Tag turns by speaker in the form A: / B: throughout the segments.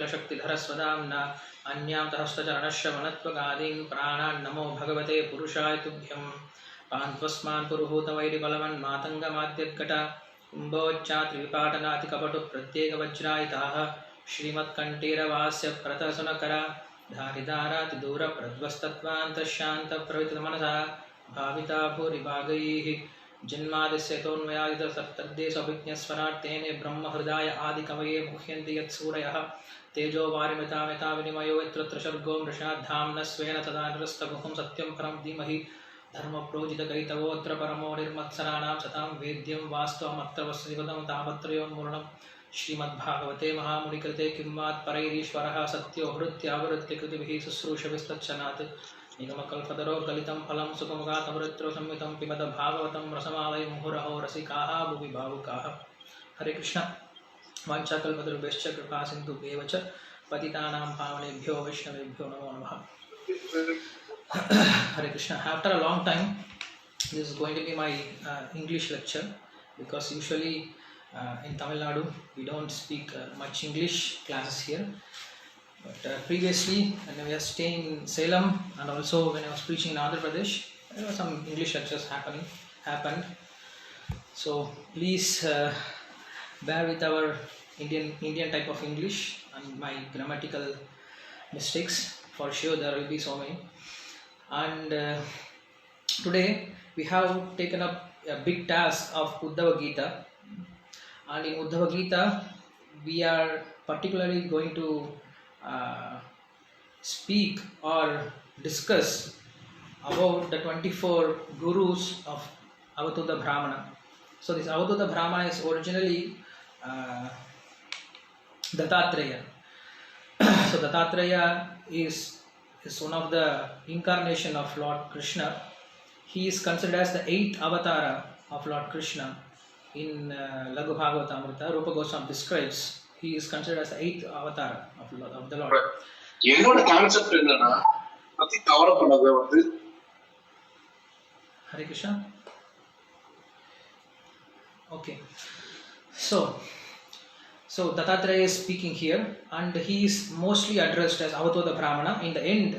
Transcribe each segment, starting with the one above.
A: शक्तिधरस्वदाम्ना अन्यां सहस्रचरणस्य वनत्वगादीन् प्राणान् नमो भगवते पुरुषाय तुभ्यं पान्त्वस्मान् पुरुहूतवैरिबलवन्मातङ्गमाद्यद्घट कुम्भोच्चात्रिविपाटनातिकपटुप्रत्येकवज्रायिताः श्रीमत्कण्ठीरवास्य प्रतसुनकरा धारिधारातिदूरप्रध्वस्तत्वान्तशान्तप्रवितमनसा भाविता भूरिभागैः जन्मादिस्य तोन्मयादितसप्तदेशभिज्ञस्वराट् तेने ब्रह्महृदाय आदिकवये मुह्यन्ति यत्सूरयः तेजो वारिमृता मिता विनिमयो यत्र त्रिसर्गो मृषाद्धाम्नः स्वेन तदा निरस्तगुहं सत्यं परं धीमहि धर्मप्रोजितकैतवोऽत्र परमो निर्मत्सराणां सतां वेद्यं वास्तवमत्र वस्तुनिपदं तापत्रयोन्मूलनं श्रीमद्भागवते महामुनिकृते किंवात् परैरीश्वरः सत्यो हृत्यावृत्तिकृतिभिः शुश्रूषविस्तच्छनात् निगमकल्पतरो गलितं फलं सुखमुखातमृत्रो संयुतं पिबत भागवतं रसमालय मुहुरहो रसिकाः भुवि भावुकाः। हरे कृष्ण। वाञ्छाकल्पतरुभ्यश्च कृपा सिन्धुभ्येव च पतितानां पावनेभ्यो वैष्णवेभ्यो नमो नमः। Hare Krishna. After a long time, this is going to be my English lecture, because usually in Tamil Nadu we don't speak much English classes here. But previously, when we were staying in Salem and also when I was preaching in Andhra Pradesh, there were some English lectures happened. So please bear with our Indian type of English and my grammatical mistakes. For sure, there will be so many. And today we have taken up a big task of Uddhava Gita, and in Uddhava Gita we are particularly going to speak or discuss about the 24 gurus of Avadhuta Brahmana. So this Avadhuta Brahmana is originally Dattatreya. So Dattatreya is one of the incarnation of Lord Krishna. He is considered as the 8th avatara of Lord Krishna. In Laghu Bhagavatamrita, Rupa Goswami describes he is considered as the 8th avatara of the Lord.
B: என்னோட concept என்னன்னா அதி தவற பண்ணது வந்து
A: Hare Krishna. Okay. So Dattatreya is speaking here, and he is mostly addressed as Avadhuta Brahmana. In the end,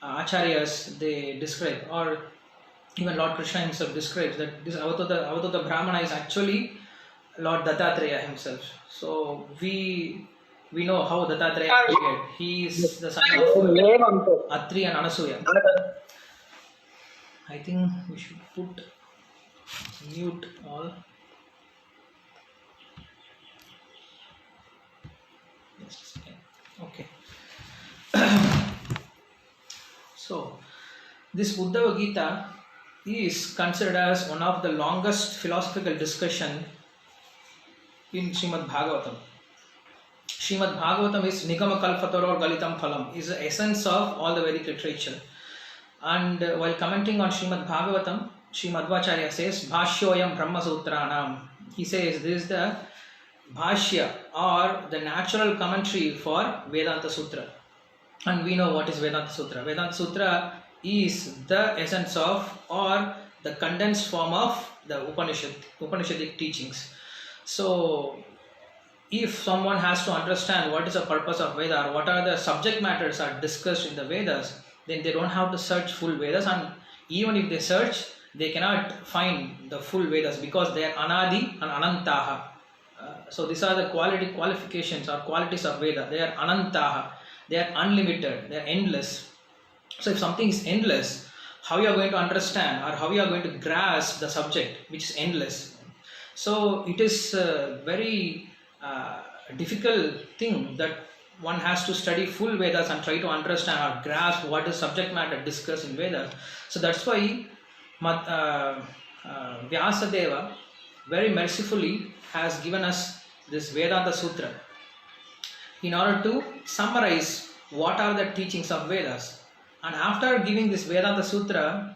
A: Acharyas they describe, or even Lord Krishna himself describes, that this Avadhuta Brahmana is actually Lord Dattatreya himself. So we know how Dattatreya appeared. He is the son of Atri and Anasuya. I think we should put mute all. Okay. So this Uddhava Gita is considered as one of the longest philosophical discussion in Srimad Bhagavatam. Srimad Bhagavatam is Nigama Kalpataro Galitam Phalam, is the essence of all the Vedic literature. And while commenting on Srimad Bhagavatam, Sri Madhvacharya says, Bhashyoyam Brahma Sutranam. He says this is the Bhashya, or the natural commentary for Vedanta Sutra. And we know what is Vedanta Sutra. Vedanta Sutra is the essence of, or the condensed form of, the Upanishadic teachings. So if someone has to understand what is the purpose of Veda, or what are the subject matters are discussed in the Vedas, then they don't have to search full Vedas, and even if they search, they cannot find the full Vedas, because they are Anadi and Anantaha. So these are the qualifications or qualities of Veda. They are Anantaha, they are unlimited, they are endless. So if something is endless, how you are going to understand, or how you are going to grasp the subject which is endless? So it is a very difficult thing that one has to study full Vedas and try to understand or grasp what is subject matter discussed in Vedas. So that's why Vyasadeva very mercifully has given us this Vedanta Sutra in order to summarize what are the teachings of Vedas. And after giving this Vedanta Sutra,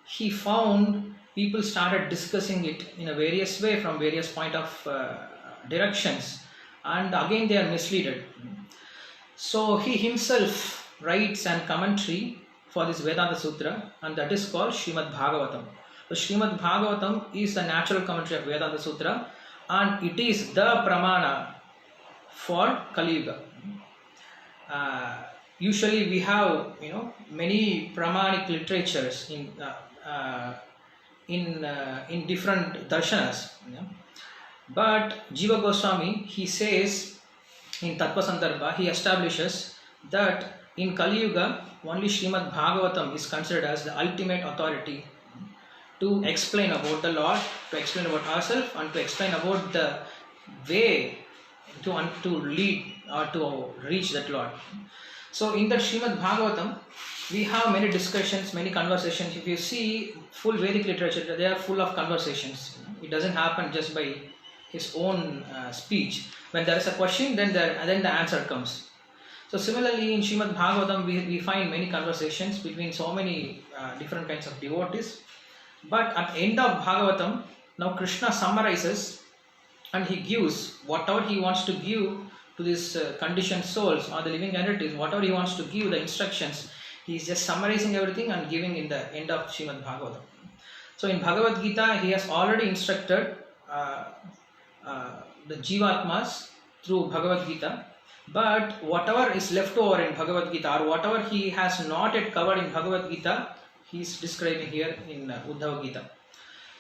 A: he found people started discussing it in a various way from various point of directions, and again they are misleaded. So he himself writes an commentary for this Vedanta Sutra, and that is called Srimad Bhagavatam. So Srimad Bhagavatam is the natural commentary of Vedanta Sutra, and it is the pramana for Kali Yuga. usually we have, many Pramanic literatures in different darshanas. But Jiva Goswami, he says in Tattva Sandarbha, he establishes that in Kali Yuga, only Srimad Bhagavatam is considered as the ultimate authority to explain about the Lord, to explain about ourselves, and to explain about the way to lead or to reach that Lord. So in the Srimad Bhagavatam, we have many discussions, many conversations. If you see full Vedic literature, they are full of conversations. It doesn't happen just by his own speech. When there is a question, then the answer comes. So similarly, in Srimad Bhagavatam, we find many conversations between so many different kinds of devotees. But at the end of Bhagavatam, now Krishna summarizes and he gives whatever he wants to give to these conditioned souls or the living entities, whatever he wants to give, the instructions, he is just summarizing everything and giving in the end of Srimad Bhagavatam. So in Bhagavad Gita, he has already instructed the Jivatmas through Bhagavad Gita, but whatever is left over in Bhagavad Gita or whatever he has not yet covered in Bhagavad Gita, he is describing here in Uddhava Gita.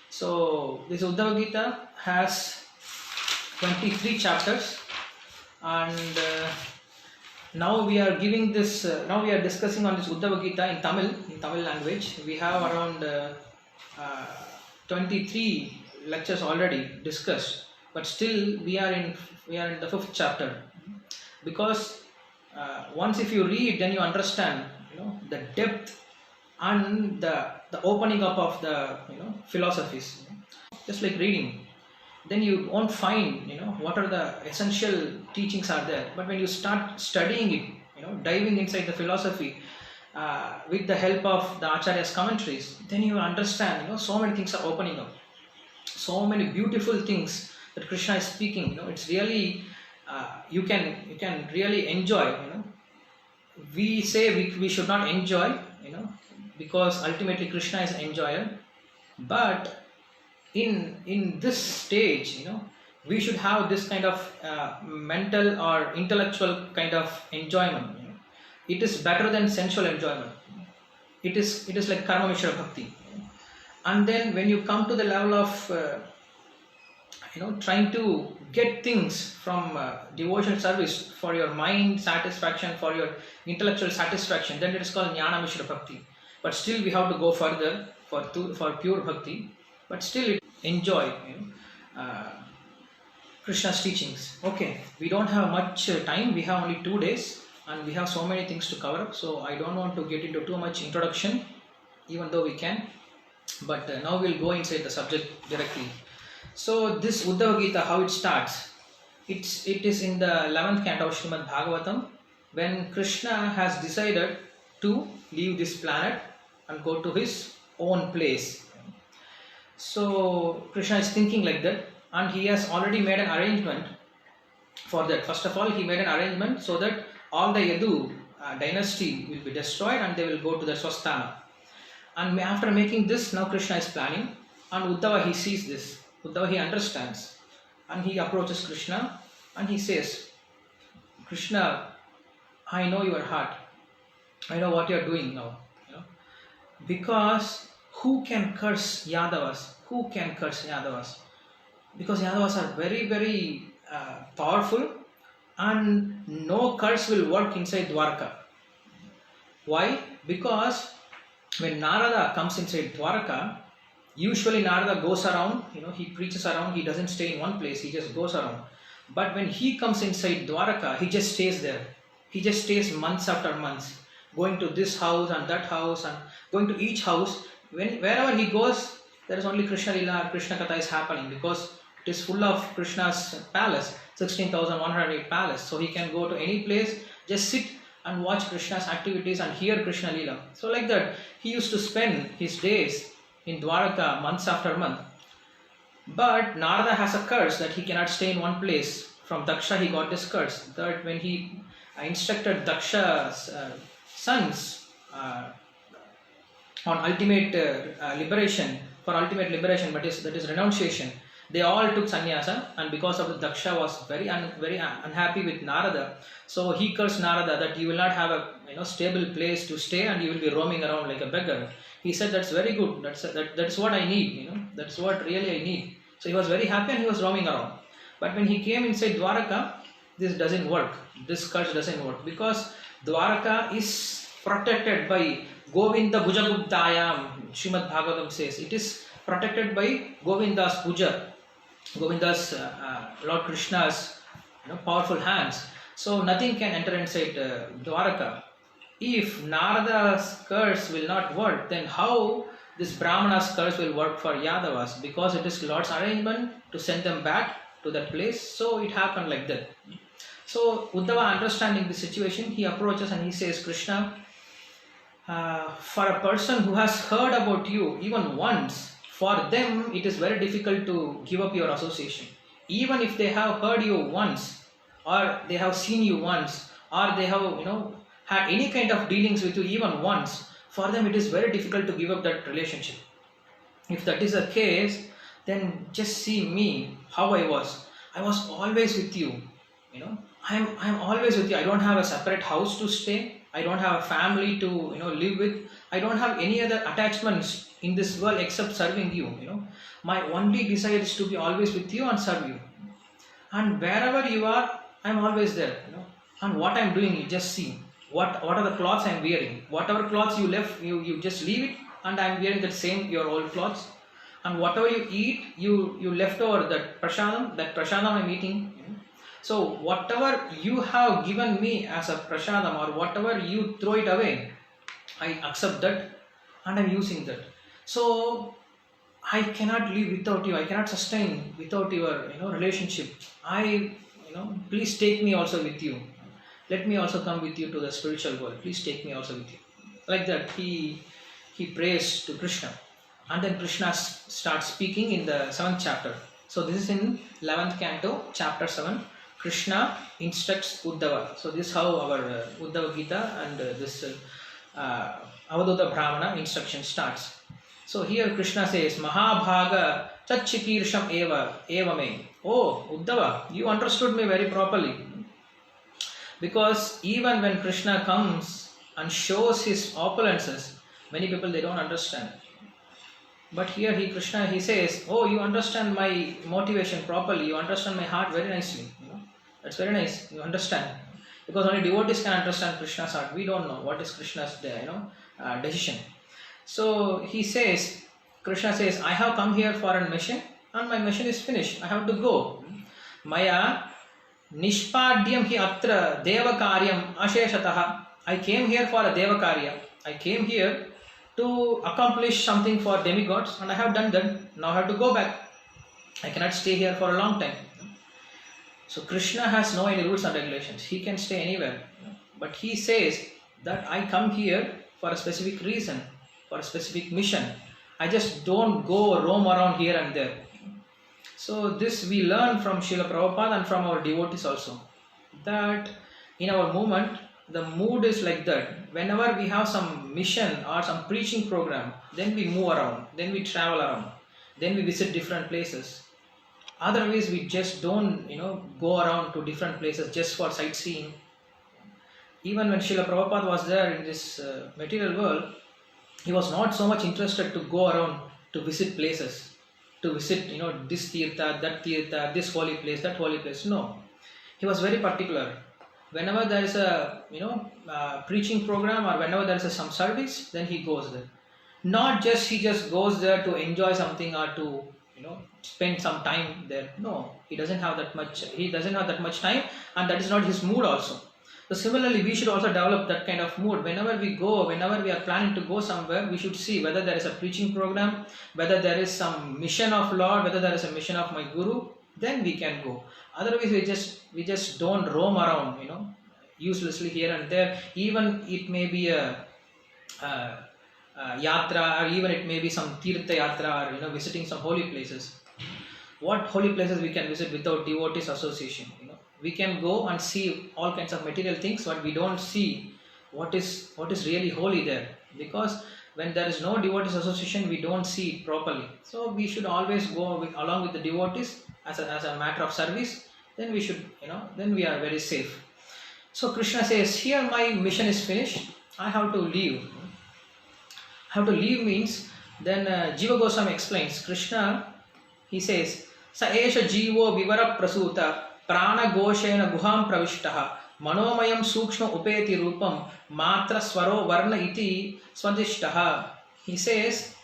A: So this Uddhava Gita has 23 chapters, and now we are giving this. Now we are discussing on this Uddhava Gita in Tamil language. We have around 23 lectures already discussed, but still we are in the 5th chapter, because once if you read, then you understand, the depth and the opening up of the philosophies. Just like reading, then you won't find what are the essential teachings are there. But when you start studying it, diving inside the philosophy with the help of the Acharya's commentaries, then you understand, so many things are opening up, so many beautiful things that Krishna is speaking. It's really you can really enjoy. We say we should not enjoy, because ultimately Krishna is an enjoyer. But in this stage, we should have this kind of mental or intellectual kind of enjoyment. It is better than sensual enjoyment. It is like Karma Mishra Bhakti. And then when you come to the level of trying to get things from devotional service for your mind satisfaction, for your intellectual satisfaction, then it is called Jnana Mishra Bhakti. But still we have to go further for pure bhakti, but still enjoy Krishna's teachings. Okay, we don't have much time, we have only 2 days and we have so many things to cover, so I don't want to get into too much introduction, even though we can. But now we'll go inside the subject directly. So this Uddhava Gita, how it starts? It is in the 11th canto of Srimad Bhagavatam, when Krishna has decided to leave this planet and go to his own place. So Krishna is thinking like that, and he has already made an arrangement for that. First of all, he made an arrangement so that all the Yadu dynasty will be destroyed and they will go to the Swasthana. And after making this, now Krishna is planning, and Uddhava, he sees this. Uddhava, he understands, and he approaches Krishna and he says, Krishna, I know your heart. I know what you are doing now. Because who can curse Yadavas? Who can curse Yadavas? Because Yadavas are very, very powerful, and no curse will work inside Dwarka. Why? Because when Narada comes inside Dwarka, usually Narada goes around, he preaches around, he doesn't stay in one place, he just goes around. But when he comes inside Dwarka, he just stays there. He just stays months after months, going to this house and that house and going to each house. Wherever he goes, there is only Krishna Lila or Krishna Katha is happening, because it is full of Krishna's palace, 16,108 palace. So he can go to any place, just sit and watch Krishna's activities and hear Krishna Lila. So like that, he used to spend his days in Dwaraka months after month. But Narada has a curse that he cannot stay in one place. From Daksha he got this curse, that when he instructed Daksha's sons on ultimate liberation, but that is renunciation. They all took sannyasa, and because of the Daksha was very unhappy with Narada, so he cursed Narada that you will not have a stable place to stay, and you will be roaming around like a beggar. He said, that's very good. That's what I need. That's what really I need. So he was very happy and he was roaming around. But when he came inside Dwaraka, this doesn't work. This curse doesn't work because Dwaraka is protected by Govinda Bhujaguptayam. Srimad Bhagavatam says it is protected by Govinda's puja, Govinda's Lord Krishna's powerful hands. So nothing can enter inside Dwaraka. If Narada's curse will not work, then how this Brahmana's curse will work for Yadavas? Because it is Lord's arrangement to send them back to that place. So it happened like that. So Uddhava, understanding the situation, he approaches and he says, Krishna, for a person who has heard about you even once, for them it is very difficult to give up your association. Even if they have heard you once, or they have seen you once, or they have had any kind of dealings with you even once, for them it is very difficult to give up that relationship. If that is the case, then just see me, how I was. I was always with you. I'm always with you. I don't have a separate house to stay. I don't have a family to live with. I don't have any other attachments in this world except serving you. My only desire is to be always with you and serve you. And wherever you are, I'm always there. And what I'm doing, you just see. What are the clothes I'm wearing? Whatever clothes you left, you just leave it, and I'm wearing that same your old clothes. And whatever you eat, you left over that prasadam I'm eating. So whatever you have given me as a prasadam, or whatever you throw it away, I accept that and I'm using that. So I cannot live without you. I cannot sustain without your relationship. Please take me also with you. Let me also come with you to the spiritual world. Please take me also with you. Like that, he prays to Krishna. And then Krishna starts speaking in the 7th chapter. So this is in 11th canto, chapter 7. Krishna instructs Uddhava. So this is how our Uddhava Gita and this Avadhuta Brahmana instruction starts. So here Krishna says, Mahabhaga Chachikirsham eva me. Oh, Uddhava, you understood me very properly. Because even when Krishna comes and shows his opulences, many people, they don't understand. But here Krishna says, oh, you understand my motivation properly, you understand my heart very nicely. That's very nice, you understand. Because only devotees can understand Krishna's heart. We don't know what is Krishna's decision. So Krishna says, I have come here for a mission and my mission is finished. I have to go. Maya Nishpadyam hi atra devakaryam asheshataha. I came here for a devakarya. I came here to accomplish something for demigods, and I have done that. Now I have to go back. I cannot stay here for a long time. So Krishna has no any rules and regulations. He can stay anywhere. But he says that I come here for a specific reason, for a specific mission. I just don't go roam around here and there. So this we learn from Srila Prabhupada and from our devotees also, that in our movement, the mood is like that. Whenever we have some mission or some preaching program, then we move around, then we travel around, then we visit different places. Otherwise, we just don't, go around to different places just for sightseeing. Even when Srila Prabhupada was there in this material world, he was not so much interested to go around to visit places, to visit, this tirtha, that tirtha, this holy place, that holy place. No, he was very particular. Whenever there is a, preaching program, or whenever there is some service, then he goes there. Not just he just goes there to enjoy something or to, spend some time there. No, he doesn't have that much time, and that is not his mood also. So similarly, we should also develop that kind of mood. Whenever we are planning to go somewhere, we should see whether there is a preaching program, whether there is some mission of Lord, whether there is a mission of my Guru, then we can go. Otherwise, we just don't roam around, uselessly here and there. Even it may be a yatra, or even it may be some tirtha yatra, or visiting some holy places. What holy places we can visit without devotees association? We can go and see all kinds of material things, but we don't see what is really holy there, because when there is no devotees association, we don't see it properly. So we should always go along with the devotees as a matter of service. Then we should, then we are very safe. So Krishna says, here my mission is finished. I have to leave. Have to leave means, then Jiva Goswami explains, Krishna, he says, Sa esha jivo vivara prasuta prana goshena guham pravishtaha manomayam sukshma upeti rupam matra swaro varna iti swadishtaha. He says,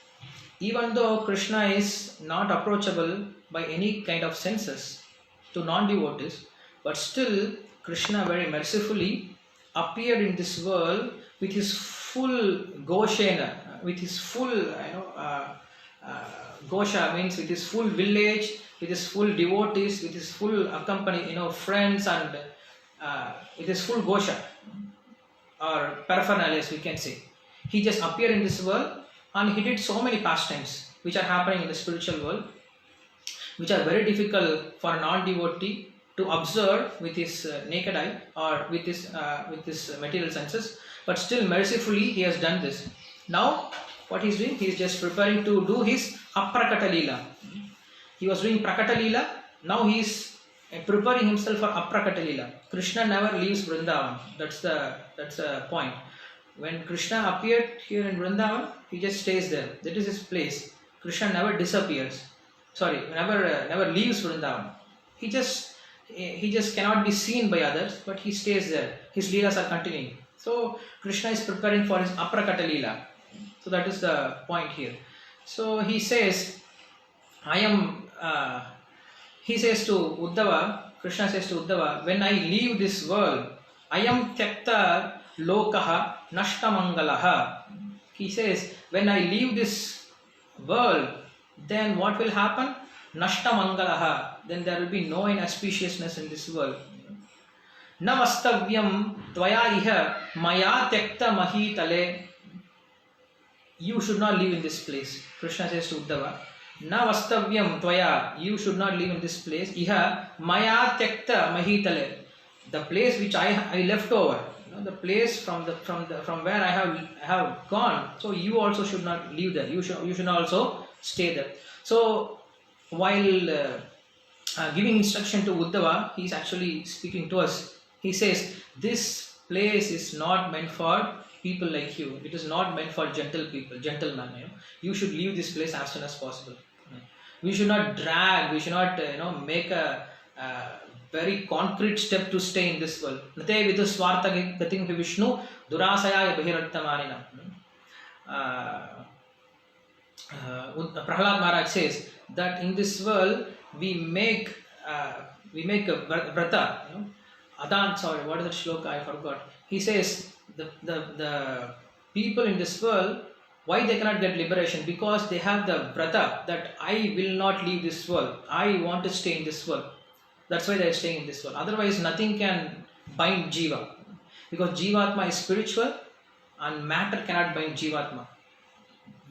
A: even though Krishna is not approachable by any kind of senses to non-devotees, but still Krishna very mercifully appeared in this world with his full goshena, with his full, Gosha means with his full village, with his full devotees, with his full accompany, friends, and with his full Gosha or paraphernalia, we can say. He just appeared in this world and he did so many pastimes which are happening in the spiritual world, which are very difficult for a non-devotee to observe with his naked eye or with his material senses, but still mercifully he has done this. Now what he is doing, he is just preparing to do his Aprakata Leela. He was doing Prakata Leela, now he is preparing himself for Aprakata Leela. Krishna never leaves Vrindavan. That's the point. When Krishna appeared here in Vrindavan, he just stays there. That is his place. Krishna never disappears. Never leaves Vrindavan. He just cannot be seen by others, but he stays there. His leelas are continuing. So Krishna is preparing for his Aprakata Leela. So that is the point here. So he says, he says to Uddhava, Krishna says to Uddhava, when I leave this world, ayam tyakta lokaha nashtamangalaha. He says, when I leave this world, then what will happen? Nashtamangalaha. Then there will be no inauspiciousness in this world. Navastavyam tvaya iha maya tyakta mahitale. You should not live in this place. Krishna says to Uddhava, Na vastavyam tvaya, you should not live in this place. Iha maya tyakta mahitale, the place which I left over, the place from where I have gone. So you also should not live there. You should also stay there. So while giving instruction to Uddhava, he is actually speaking to us. He says, this place is not meant for people like you. It is not meant for gentlemen. You should leave this place as soon as possible. We should not drag. We should not, make a very concrete step to stay in this world. Nate vidu swartha gating fi Vishnu durasaya bahirartamanina. Prahlad Maharaj says that in this world we make a vrata. Adan, sorry, what is that shloka? I forgot. He says the people in this world, why they cannot get liberation? Because they have the vrata that I will not leave this world. I want to stay in this world. That's why they are staying in this world. Otherwise, nothing can bind Jiva. Because Jivatma is spiritual and matter cannot bind Jivatma.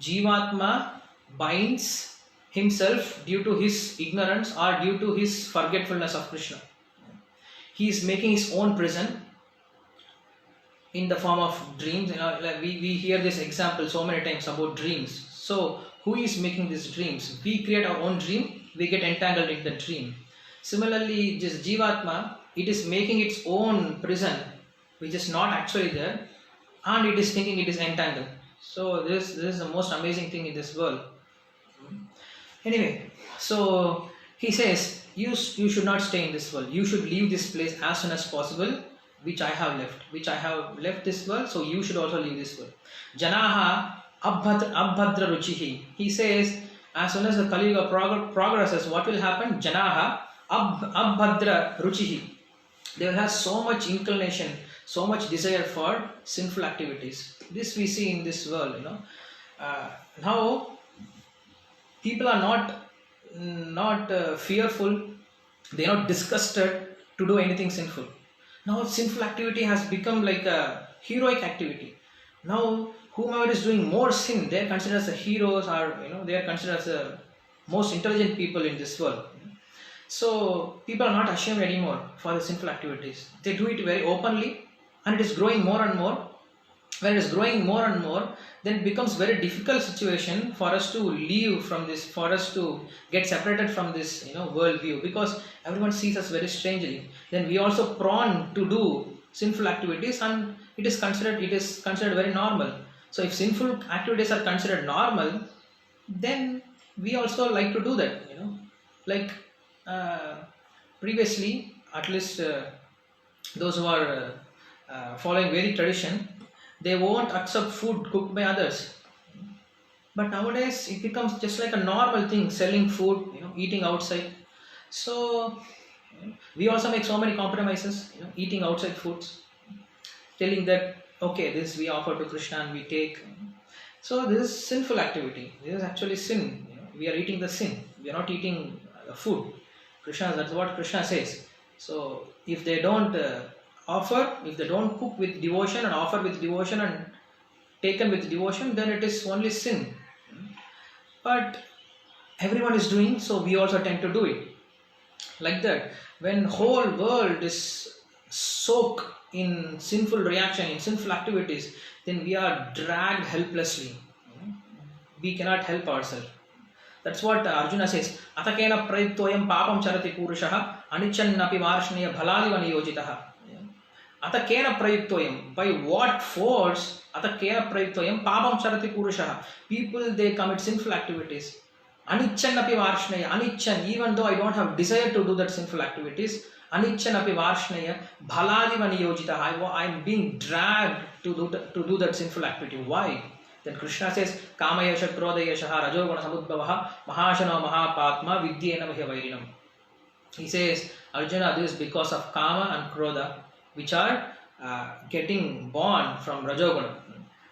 A: Jivatma binds himself due to his ignorance or due to his forgetfulness of Krishna. He is making his own prison in the form of dreams. We hear this example so many times about dreams. So who is making these dreams? We create our own dream, we get entangled in the dream. Similarly, this Jivatma, it is making its own prison which is not actually there, and it is thinking it is entangled. So this is the most amazing thing in this world. Anyway, so he says, you should not stay in this world. You should leave this place as soon as possible, which I have left this world, so you should also leave this world. Janaha abhadra ruchihi. He says, as soon as the Kali Yuga progresses, what will happen? Janaha abhadra ruchihi. They will have so much inclination, so much desire for sinful activities. This we see in this world. Now people are not fearful. They are not disgusted to do anything sinful. Now sinful activity has become like a heroic activity. Now whomever is doing more sin, they are considered as the heroes, or they are considered as the most intelligent people in this world. So people are not ashamed anymore for the sinful activities. They do it very openly, and it is growing more and more. when it is growing more and more, then it becomes very difficult situation for us to leave from this, for us to get separated from this, worldview, because everyone sees us very strangely. Then we also prone to do sinful activities, and it is considered very normal. So if sinful activities are considered normal, then we also like to do that, like uh, previously, at least those who are following Vedic tradition, they won't accept food cooked by others. But nowadays, it becomes just like a normal thing, selling food, eating outside. So we also make so many compromises, eating outside foods, telling that okay, this we offer to Krishna and we take. So this is sinful activity. This is actually sin. We are eating the sin. We are not eating the food. Krishna, that's what Krishna says. So if they don't if they don't cook with devotion and offer with devotion and taken with devotion, then it is only sin. But everyone is doing, so we also tend to do it. Like that, when whole world is soaked in sinful reaction, in sinful activities, then we are dragged helplessly. We cannot help ourselves. That's what Arjuna says. Atakena prayittoyam papam charati purushaha anichannapi varshneya bhalaliva niyojitaha. Atakena prayittoyam, by what force? Atakena prayittoyam papam charati purushaha. People, they commit sinful activities. Anichannapi varshneya, anichan, even though I don't have desire to do that sinful activities, anichannapi varshneya bhalaliva niyojitaha. I am being dragged to do that sinful activity. Why? Then Krishna says, Kama yasha krodha yashaha rajoguna samudbhavaha mahashano mahapatma vidyena mahivairinam. He says, Arjuna, this is because of Kama and Krodha, which are getting born from Rajoguna.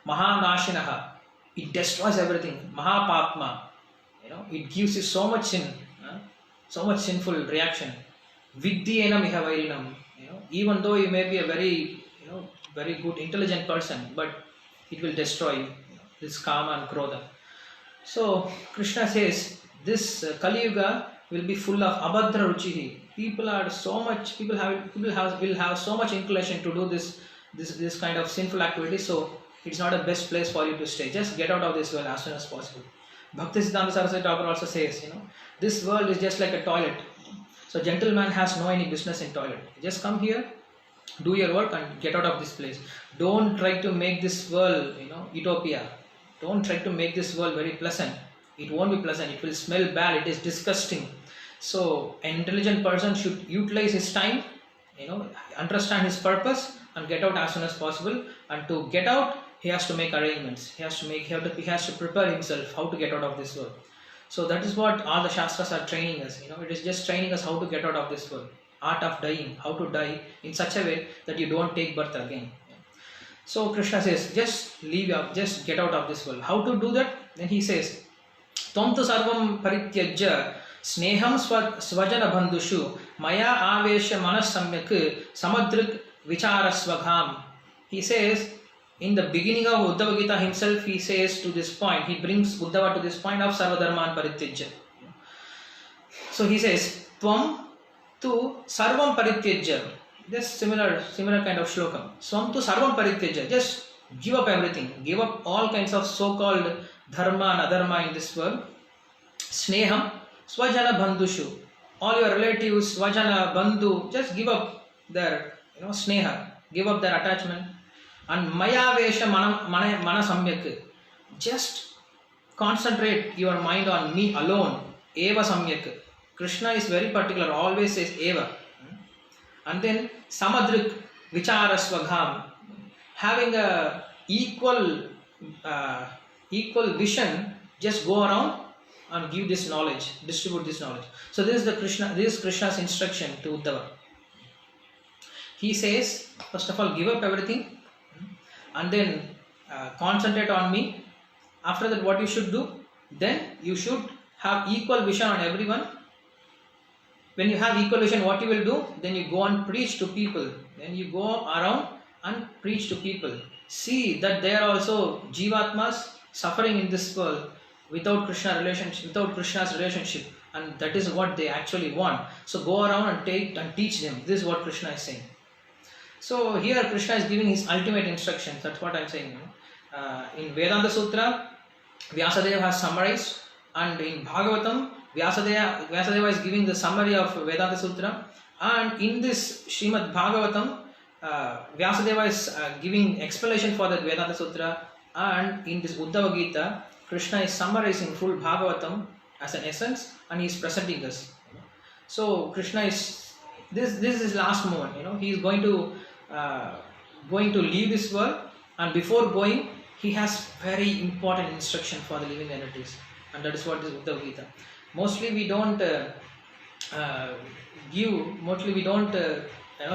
A: Mahanashinaha, it destroys everything. Mahapatma, it gives you so much sin, so much sinful reaction. Vidyena mahivairinam, even though you may be a very, very good, intelligent person, but it will destroy you. This Kama and Krodha. So Krishna says this Kali Yuga will be full of abhadra ruchihi. People will have so much inclination to do this kind of sinful activity. So it's not a best place for you to stay. Just get out of this world as soon as possible. Bhaktisiddhanta Saraswati Thakur also says, this world is just like a toilet. So gentleman has no any business in toilet. Just come here, do your work and get out of this place. Don't try to make this world, utopia. Don't try to make this world very pleasant. It won't be pleasant. It will smell bad. It is disgusting. So an intelligent person should utilize his time, understand his purpose and get out as soon as possible. And to get out, he has to make arrangements. He has to prepare himself how to get out of this world. So that is what all the Shastras are training us. It is just training us how to get out of this world. Art of dying, how to die in such a way that you don't take birth again. So Krishna says, just get out of this world. How to do that? Then he says, Tvam tu sarvam parityajya sneham svajana bandhushu maya avesha manas samyak samadrik vicharasvagham. He says, in the beginning of Uddhava Gita himself, he says to this point, he brings Uddhava to this point of sarvadharman parityajya. So he says, Tvam tu sarvam parityajya. Just similar kind of shlokam. Swam tu sarvam parityajya. Just give up everything. Give up all kinds of so-called dharma and adharma in this world. Sneham swajana bandhushu. All your relatives, swajana, bandhu, just give up their sneha. Give up their attachment. And maya vesha mana samyak. Just concentrate your mind on me alone. Eva samyak. Krishna is very particular, always says eva. And then samadrik vicharasvagham, having a equal vision, just go around and give this knowledge, distribute this knowledge. So this is Krishna's instruction to Uddhava. He says, first of all, give up everything and then concentrate on me. After that, what you should do? Then you should have equal vision on everyone. When you have equal vision, what you will do? Then you go and preach to people. Then you go around and preach to people. See that they are also jivatmas suffering in this world without Krishna's relationship, and that is what they actually want. So go around and teach them. This is what Krishna is saying. So here Krishna is giving his ultimate instructions. That's what I'm saying. In Vedanta Sutra, Vyasadeva has summarized, and in Bhagavatam, Vyasadeva is giving the summary of Vedanta Sutra, and in this Srimad Bhagavatam, Vyasadeva is giving explanation for the Vedanta Sutra, and in this Uddhava Gita, Krishna is summarizing full Bhagavatam as an essence, and he is presenting this. So Krishna is this is last moment. He is going to leave this world, and before going, he has very important instruction for the living entities, and that is what is Uddhava Gita. Mostly we don't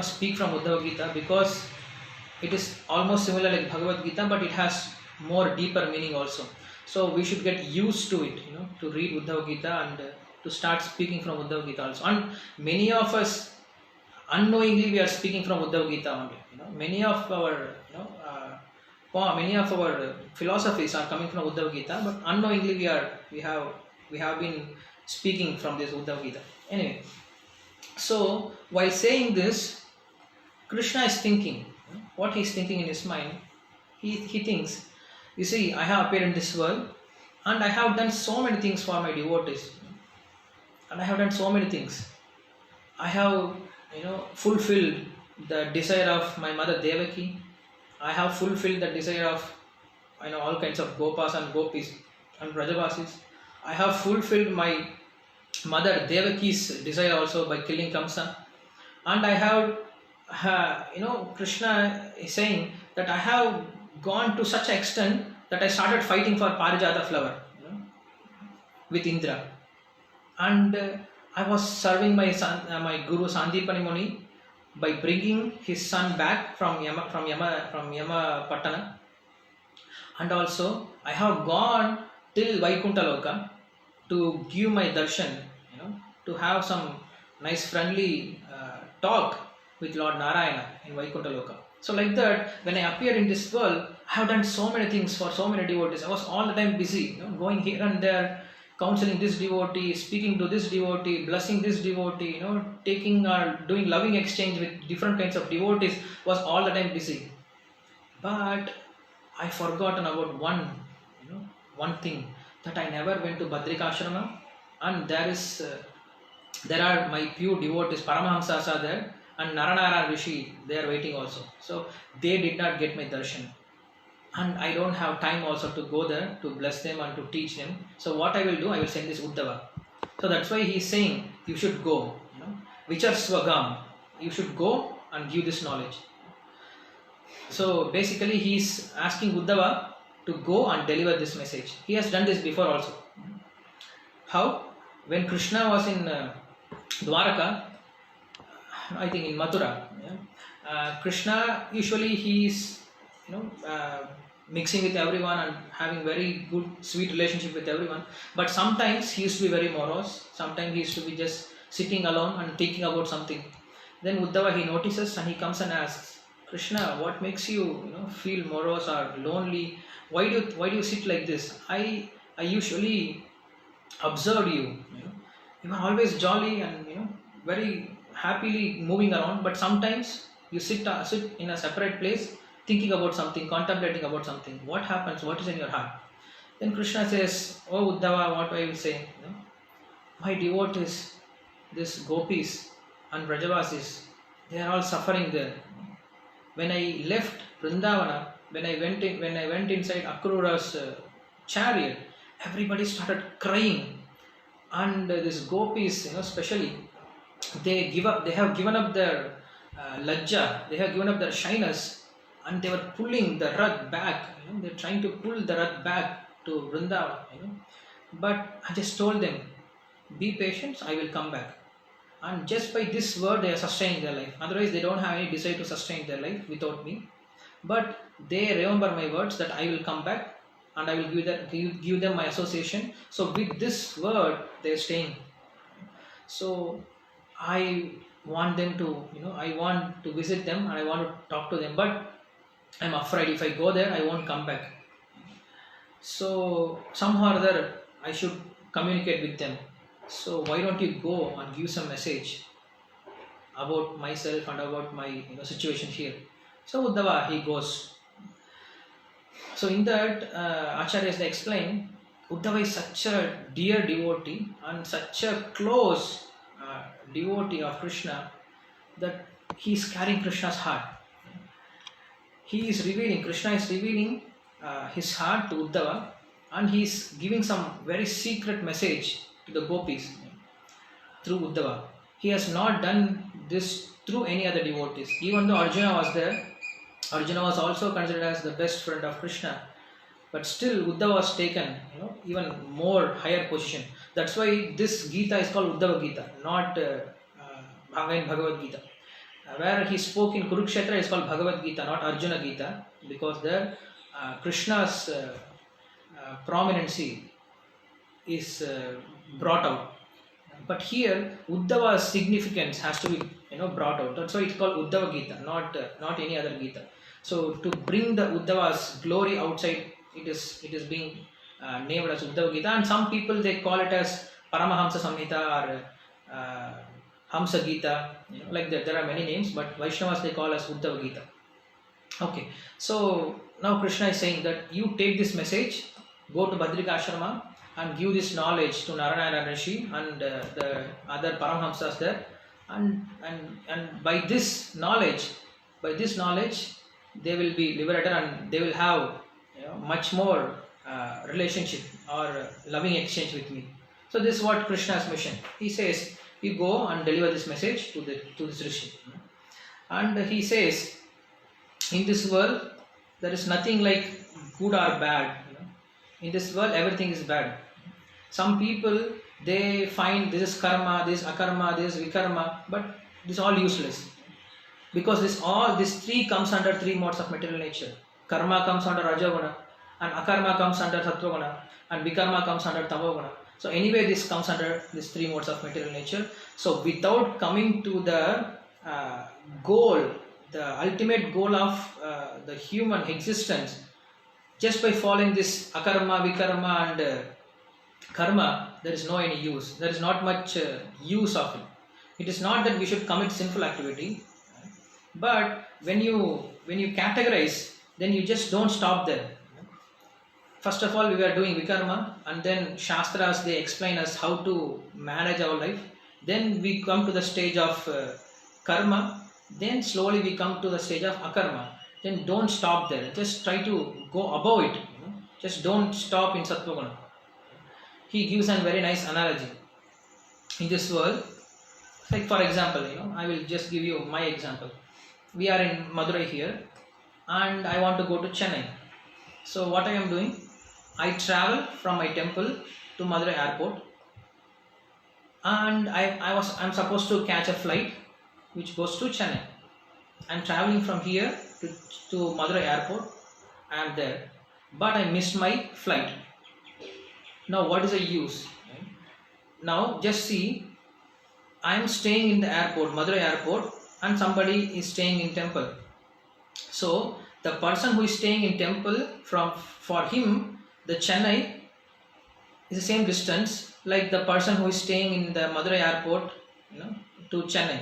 A: speak from Uddhava Gita because it is almost similar like Bhagavad Gita, but it has more deeper meaning also. So we should get used to it, to read Uddhava Gita and to start speaking from Uddhava Gita also. And many of us unknowingly we are speaking from Uddhava Gita only. Many of our philosophies are coming from Uddhava Gita, but unknowingly we have been speaking from this Uddhava Gita. Anyway, so while saying this, Krishna is thinking. What he is thinking in his mind, he thinks, you see, I have appeared in this world, and I have done so many things for my devotees, and I have done so many things. I have fulfilled the desire of my mother Devaki. I have fulfilled the desire of all kinds of gopas and gopis and Brajavasis. I have fulfilled my mother Devaki's desire also by killing Kamsa, and I have Krishna is saying that I have gone to such an extent that I started fighting for Parijata flower with Indra, and I was serving my son, my Guru Sandipani Muni, by bringing his son back from Yama Patana, and also I have gone till Vaikuntha Loka to give my darshan, to have some nice friendly talk with Lord Narayana in Vaikuntha Loka. So like that, when I appear in this world, I have done so many things for so many devotees. I was all the time busy, going here and there, counseling this devotee, speaking to this devotee, blessing this devotee, taking or doing loving exchange with different kinds of devotees, was all the time busy. But I forgotten about one thing, that I never went to Badrikashrama, and there are my pure devotees, Paramahamsas are there, and Naranara Rishi, they are waiting also. So they did not get my darshan, and I don't have time also to go there to bless them and to teach them. So what I will do, I will send this Uddhava. So that's why he is saying you should go, Vichar Swagam, you should go and give this knowledge. So basically he is asking Uddhava to go and deliver this message. He has done this before also. How? When Krishna was in Dwaraka, I think in Mathura, Krishna usually he is mixing with everyone and having very good sweet relationship with everyone, but sometimes he used to be very morose. Sometimes he used to be just sitting alone and thinking about something. Then Uddhava, he notices and he comes and asks, Krishna, what makes you feel morose or lonely? Why do you sit like this? I usually observed you. You are always jolly and very happily moving around, but sometimes you sit in a separate place thinking about something, contemplating about something. What happens? What is in your heart? Then Krishna says, oh Uddhava, what I will say? My devotees, this gopis and Brajavasis, they are all suffering there. When I left Vrindavana, when I went inside Akrura's chariot, everybody started crying, and these gopis, especially, they have given up their lajja, they have given up their shyness, and they were pulling the Rath back. They're trying to pull the Rath back to Vrindavan. But I just told them, be patient, I will come back. And just by this word, they are sustaining their life. Otherwise, they don't have any desire to sustain their life without me. But they remember my words that I will come back and I will give them my association. So with this word, they are staying. So I want them to, I want to visit them and I want to talk to them. But I'm afraid if I go there, I won't come back. So somehow or other, I should communicate with them. So why don't you go and give some message? about myself and about my situation here. So Uddhava, he goes. So in that, Acharyas they explain, Uddhava is such a dear devotee and such a close devotee of Krishna that he is carrying Krishna's heart. He is revealing, Krishna is revealing his heart to Uddhava, and he is giving some very secret message to the gopis through Uddhava. He has not done this through any other devotees. Even though Arjuna was there, Arjuna was also considered as the best friend of Krishna, but still Uddhava was taken, even more higher position. That's why this Gita is called Uddhava Gita, not Bhagavad Gita. Where he spoke in Kurukshetra is called Bhagavad Gita, not Arjuna Gita, because there Krishna's prominency is brought out. But here Uddhava's significance has to be brought out. That's why it's called Uddhava Gita, not any other Gita. So to bring the Uddhava's glory outside, it is being named as Uddhava Gita, and some people they call it as Paramahamsa Samhita or Hamsa Gita, like that. There are many names, but Vaishnavas they call as Uddhava Gita. Okay, so now Krishna is saying that you take this message, go to Badrika Ashrama and give this knowledge to Narayana Rishi and the other Paramhamsas there, and by this knowledge, they will be liberated and they will have much more relationship or loving exchange with me. So this is what Krishna's mission. He says, you go and deliver this message to this Rishi. And he says, in this world, there is nothing like good or bad. In this world, everything is bad. Some people, they find this is karma, this is akarma, this is vikarma, but this is all useless. Because this three comes under three modes of material nature. Karma comes under Rajaguna, and akarma comes under Sattva-guna, and vikarma comes under Tamoguna. So anyway, this comes under these three modes of material nature. So without coming to the goal, the ultimate goal of the human existence, just by following this akarma, vikarma and karma, there is no any use. There is not much use of it. It is not that we should commit sinful activity, but when you categorize, then you just don't stop there. First of all, we were doing vikarma, and then Shastras they explain us how to manage our life. Then we come to the stage of karma. Then slowly we come to the stage of akarma. Then don't stop there. Just try to go above it. Just don't stop in Sattva-guna. He gives a very nice analogy. In this world, like for example, I will just give you my example. We are in Madurai here, and I want to go to Chennai. So what I am doing? I travel from my temple to Madurai airport, and I'm supposed to catch a flight which goes to Chennai. I'm traveling from here to Madurai airport. I am there, but I missed my flight. Now what is the use? Now just see, I am staying in the airport, Madurai airport, and somebody is staying in temple. So the person who is staying in temple, for him the Chennai is the same distance like the person who is staying in the Madurai airport to Chennai.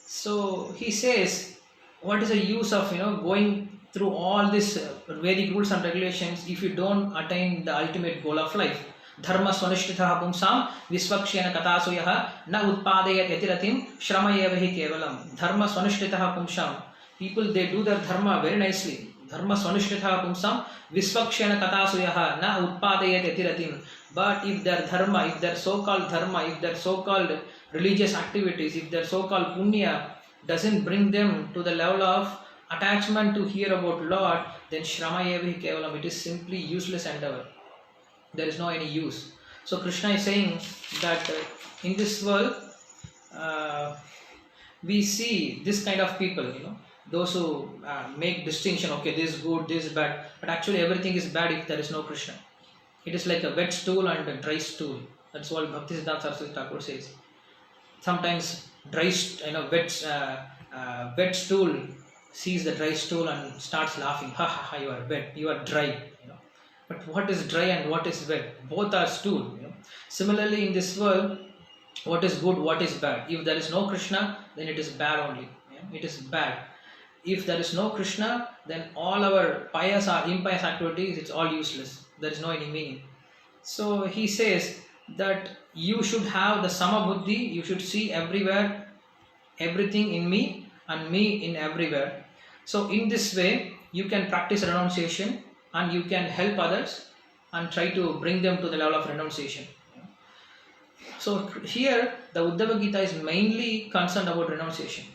A: So he says, what is the use of going through all these Vedic rules and regulations if you don't attain the ultimate goal of life? Dharma swanishthitah pumsam visvakshena katasuyah na utpadayat yatiratim shramayevahi kevalam. Dharma swanishthitah pumsam. People, they do their dharma very nicely. Dharma swanishthitah pumsam visvakshena katasuyah na utpadayat yatiratim. But if their dharma, if their so-called dharma, if their so-called religious activities, if their so-called punya doesn't bring them to the level of attachment to hear about Lord, then shramayevahi kevalam. It is simply useless endeavor. There is no any use. So Krishna is saying that in this world we see this kind of people, those who make distinction, okay, this is good, this is bad, but actually everything is bad if there is no Krishna. It is like a wet stool and a dry stool. That's what Bhaktisiddhanta Saraswati Thakur says. Sometimes wet stool sees the dry stool and starts laughing. Ha ha ha! You are wet. You are dry. But what is dry and what is wet? Both are stool. Similarly, in this world, what is good, what is bad. If there is no Krishna, then it is bad only. Yeah? It is bad. If there is no Krishna, then all our pious or impious activities, it's all useless. There is no any meaning. So he says that you should have the sama buddhi, you should see everywhere, everything in me and me in everywhere. So in this way, you can practice renunciation and you can help others and try to bring them to the level of renunciation. So here the Uddhava Gita is mainly concerned about renunciation.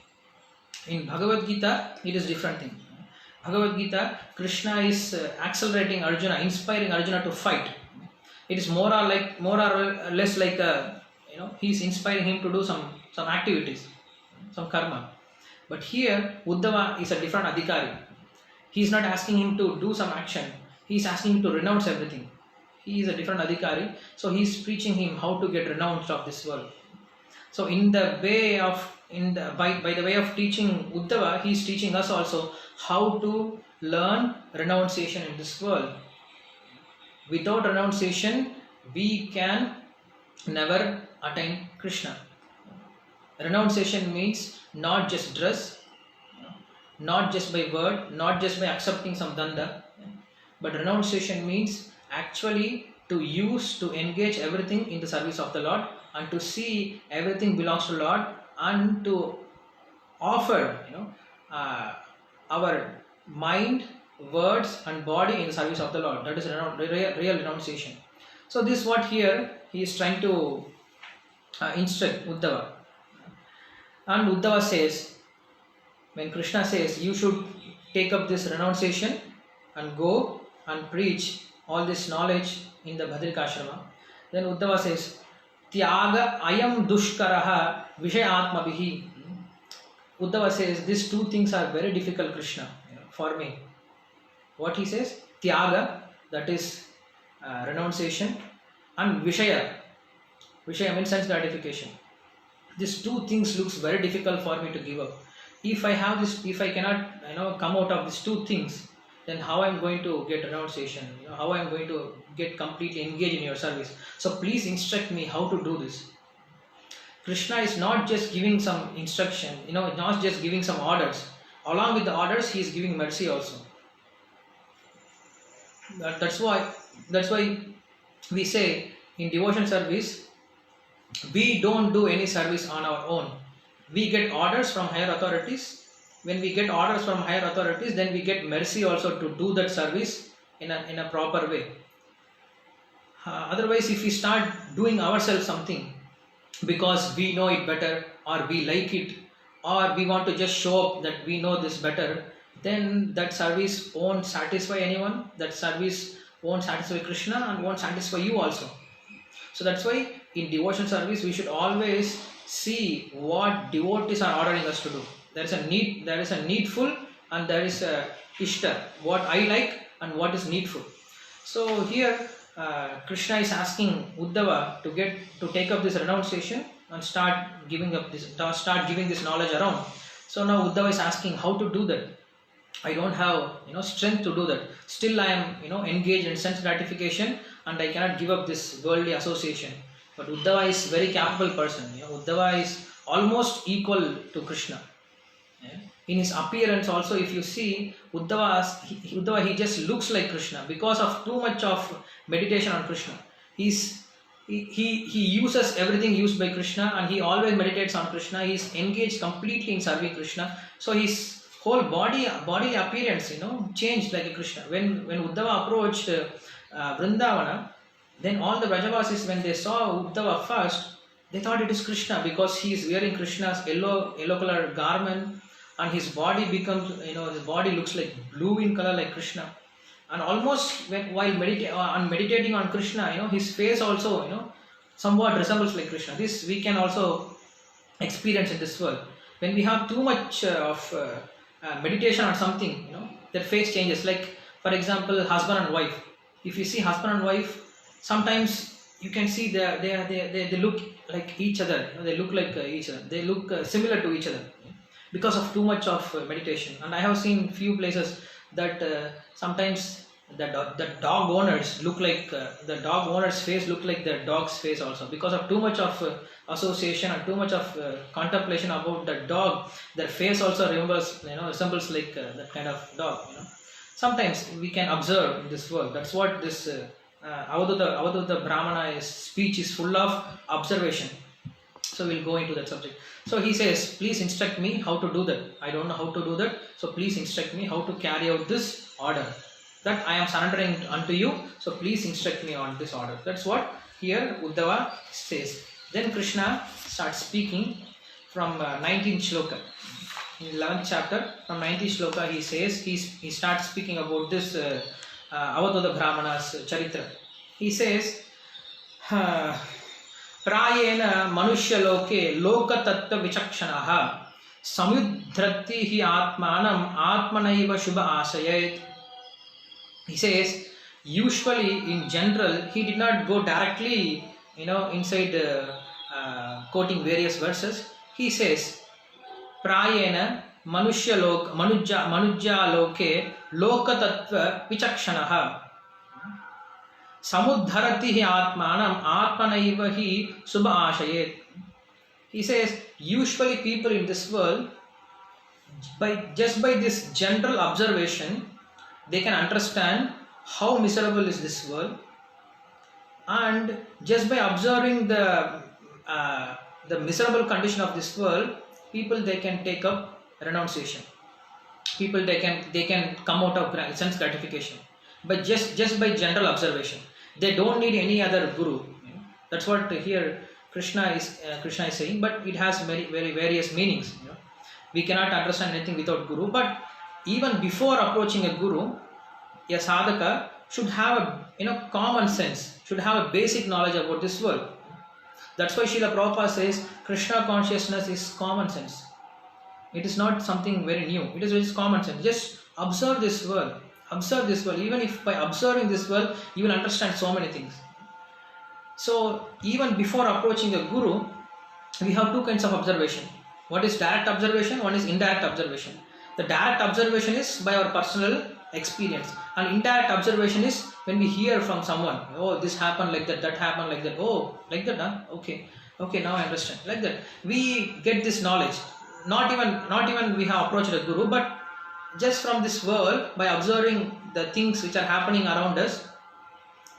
A: In Bhagavad Gita, it is different thing. Bhagavad Gita, Krishna is accelerating Arjuna, inspiring Arjuna to fight. It is more or less like he is inspiring him to do some activities, some karma. But here Uddhava is a different adhikari. He is not asking him to do some action. He is asking him to renounce everything. He is a different adhikari, so he is preaching him how to get renounced of this world. So in the way of by the way of teaching Uddhava, he is teaching us also how to learn renunciation in this world. Without renunciation, we can never attain Krishna. Renunciation means not just dress, not just by word, not just by accepting some danda, but renunciation means actually to engage everything in the service of the Lord and to see everything belongs to Lord and to offer our mind, words and body in the service of the Lord. That is real renunciation. So this is what here he is trying to instruct Uddhava. And Uddhava says, when Krishna says you should take up this renunciation and go and preach all this knowledge in the Badrikashrama, then Uddhava says, Tyaga ayam dushkaraha vishayatmabihi. Uddhava says, these two things are very difficult, Krishna, for me. What he says? Tyaga, that is renunciation, and Vishaya. Vishaya means sense gratification. These two things looks very difficult for me to give up. If I cannot come out of these two things, then how I am going to get renunciation? How I am going to get completely engaged in your service? So please instruct me how to do this. Krishna is not just giving some instruction, not just giving some orders. Along with the orders, he is giving mercy also. That's why we say in devotion service, we don't do any service on our own. We get orders from higher authorities. When we get orders from higher authorities, then we get mercy also to do that service in a proper way. Otherwise, if we start doing ourselves something because we know it better, or we like it, or we want to just show up that we know this better, then that service won't satisfy anyone. That service won't satisfy Krishna and won't satisfy you also. So that's why in devotion service we should always see what devotees are ordering us to do. There is a needful and there is a ishta, what I like and what is needful. So here Krishna is asking Uddhava to take up this renunciation and start giving this knowledge around. So now Uddhava is asking how to do that. I don't have strength to do that. Still I am engaged in sense gratification and I cannot give up this worldly association. But Uddhava is very capable person. Uddhava is almost equal to Krishna. In his appearance also, if you see Uddhava, he just looks like Krishna because of too much of meditation on Krishna. He uses everything used by Krishna and he always meditates on Krishna. He is engaged completely in serving Krishna. So his whole bodily appearance changed like a Krishna. When Uddhava approached Vrindavana, then all the Vrajavasis, when they saw Uddhava first, they thought it is Krishna because he is wearing Krishna's yellow color garment and his body becomes, his body looks like blue in color like Krishna. And almost while meditating on Krishna, his face also, somewhat resembles like Krishna. This we can also experience in this world. When we have too much of meditation on something, their face changes. Like, for example, husband and wife. If you see husband and wife, sometimes you can see they look like each other. They look like each other. They look similar to each other because of too much of meditation. And I have seen few places that sometimes the dog owners look like the dog owner's face look like the dog's face also, because of too much of association and too much of contemplation about the dog. Their face also resembles like that kind of dog. Sometimes we can observe in this world. That's what this Avadhuta Brahmana speech is full of observation. So we'll go into that subject. So he says, please instruct me how to do that. I don't know how to do that. So please instruct me how to carry out this order. That I am surrendering unto you. So please instruct me on this order. That's what here Uddhava says. Then Krishna starts speaking from 19th shloka. In 11th chapter, from 19th shloka, he says, he starts speaking about this Avadhuta Brahmana's charitra. He says, Prayena manushya loke loka tattva vichakshanaha samudhrati hi atmanam atmanaiva shubha asayet. He says, usually in general, he did not go directly, inside quoting various verses. He says, Prayena manujya loke loka tattva vichakshanaha samudharati hi atmanam atmanaiva hi subha ashayet. He says, usually people in this world, just by this general observation, they can understand how miserable is this world, and just by observing the miserable condition of this world, people they can take up renunciation. People they can come out of sense gratification, but just by general observation. They don't need any other guru. That's what here Krishna is saying. But it has very various meanings. We cannot understand anything without guru. But even before approaching a guru, a sadhaka should have a common sense, should have a basic knowledge about this world. That's why Srila Prabhupada says Krishna consciousness is common sense. It is not something very new. It is just common sense. Just observe this world. Observe this world. Even if by observing this world, you will understand so many things. So even before approaching a guru, we have two kinds of observation. One is direct observation, one is indirect observation. The direct observation is by our personal experience, and indirect observation is when we hear from someone, oh, this happened like that happened like that, oh, like that, huh? Okay, now I understand, like that. We get this knowledge, not even we have approached a guru, but just from this world, by observing the things which are happening around us,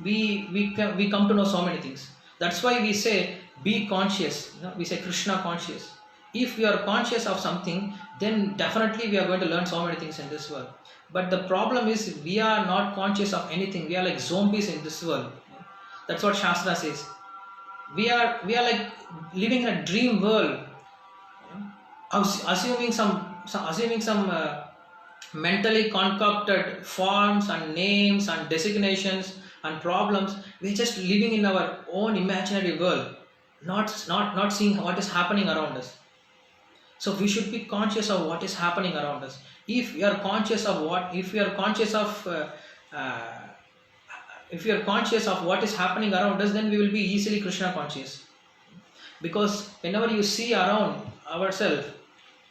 A: we come to know so many things. That's why we say be conscious. We say Krishna conscious. If we are conscious of something, then definitely we are going to learn so many things in this world. But the problem is we are not conscious of anything. We are like zombies in this world. That's what Shastra says. We are like living in a dream world, assuming some mentally concocted forms and names and designations and problems. We are just living in our own imaginary world, not seeing what is happening around us. So we should be conscious of what is happening around us. If we are conscious of what is happening around us, then we will be easily Krishna conscious. Because whenever you see around ourselves,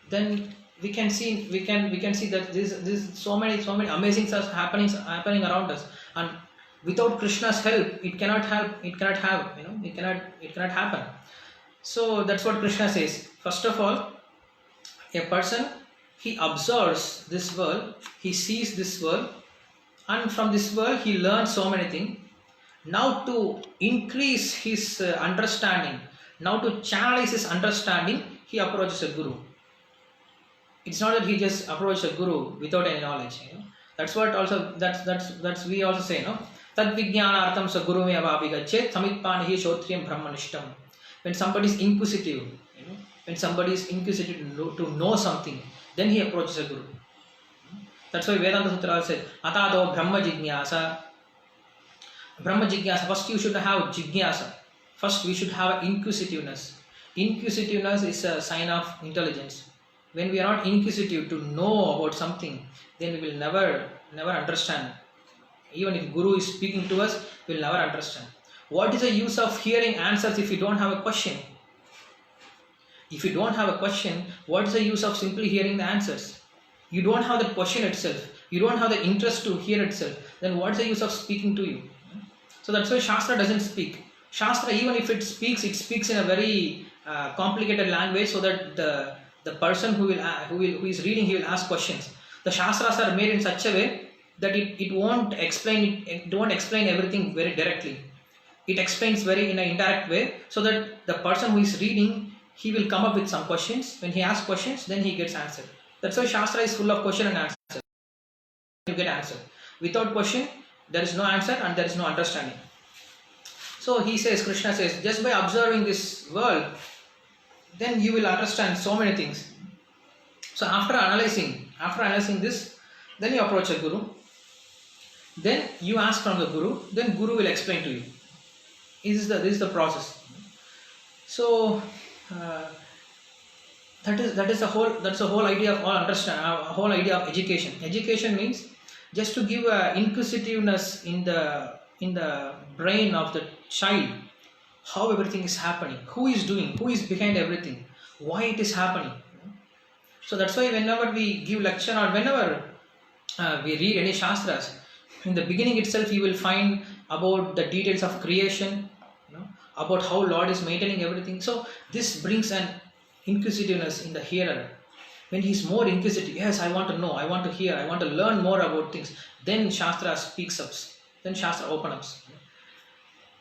A: then we can see that this so many amazing things happening around us, and without Krishna's help, it cannot happen. So that's what Krishna says. First of all, a person, he observes this world, he sees this world, and from this world he learns so many things. Now to increase his understanding, now to channelize his understanding, he approaches a guru. It's not that he just approaches a guru without any knowledge. That's what also that's we also say, Tad vijnanartham sa guru me avabhigachet samitpanihi shotriyam brahmanishtam. When somebody is inquisitive, when somebody is inquisitive to know something, then he approaches a guru. That's why Vedanta Sutra says, Atado Brahma Jignasa. Brahma Jignasa, first you should have Jignasa. First we should have inquisitiveness. Inquisitiveness is a sign of intelligence. When we are not inquisitive to know about something, then we will never understand. Even if Guru is speaking to us, we will never understand. What is the use of hearing answers if you don't have a question? If you don't have a question, what is the use of simply hearing the answers? You don't have the question itself. you don't have the interest to hear itself, then what's the use of speaking to you? So that's why Shastra doesn't speak. Shastra, even if it speaks in a very complicated language, so that the person who is reading, he will ask questions. The Shastras are made in such a way that it won't explain everything very directly. It explains very in an indirect way, so that the person who is reading, he will come up with some questions. When he asks questions, then he gets answered. That's why Shastra is full of question and answer. You get answer. Without question, there is no answer and there is no understanding. So he says, Krishna says, just by observing this world, then you will understand so many things. So after analyzing this, then you approach a guru. Then you ask from the guru. Then guru will explain to you. This is the process. So that's the whole idea of all understand. Whole idea of education. Education means just to give inquisitiveness in the brain of the child, how everything is happening, who is doing, who is behind everything, why it is happening. So that's why whenever we give lecture or whenever we read any Shastras, in the beginning itself you will find about the details of creation, about how Lord is maintaining everything. So this brings an inquisitiveness in the hearer. When he is more inquisitive, yes, I want to know, I want to hear, I want to learn more about things, then Shastra speaks up, then Shastra opens up.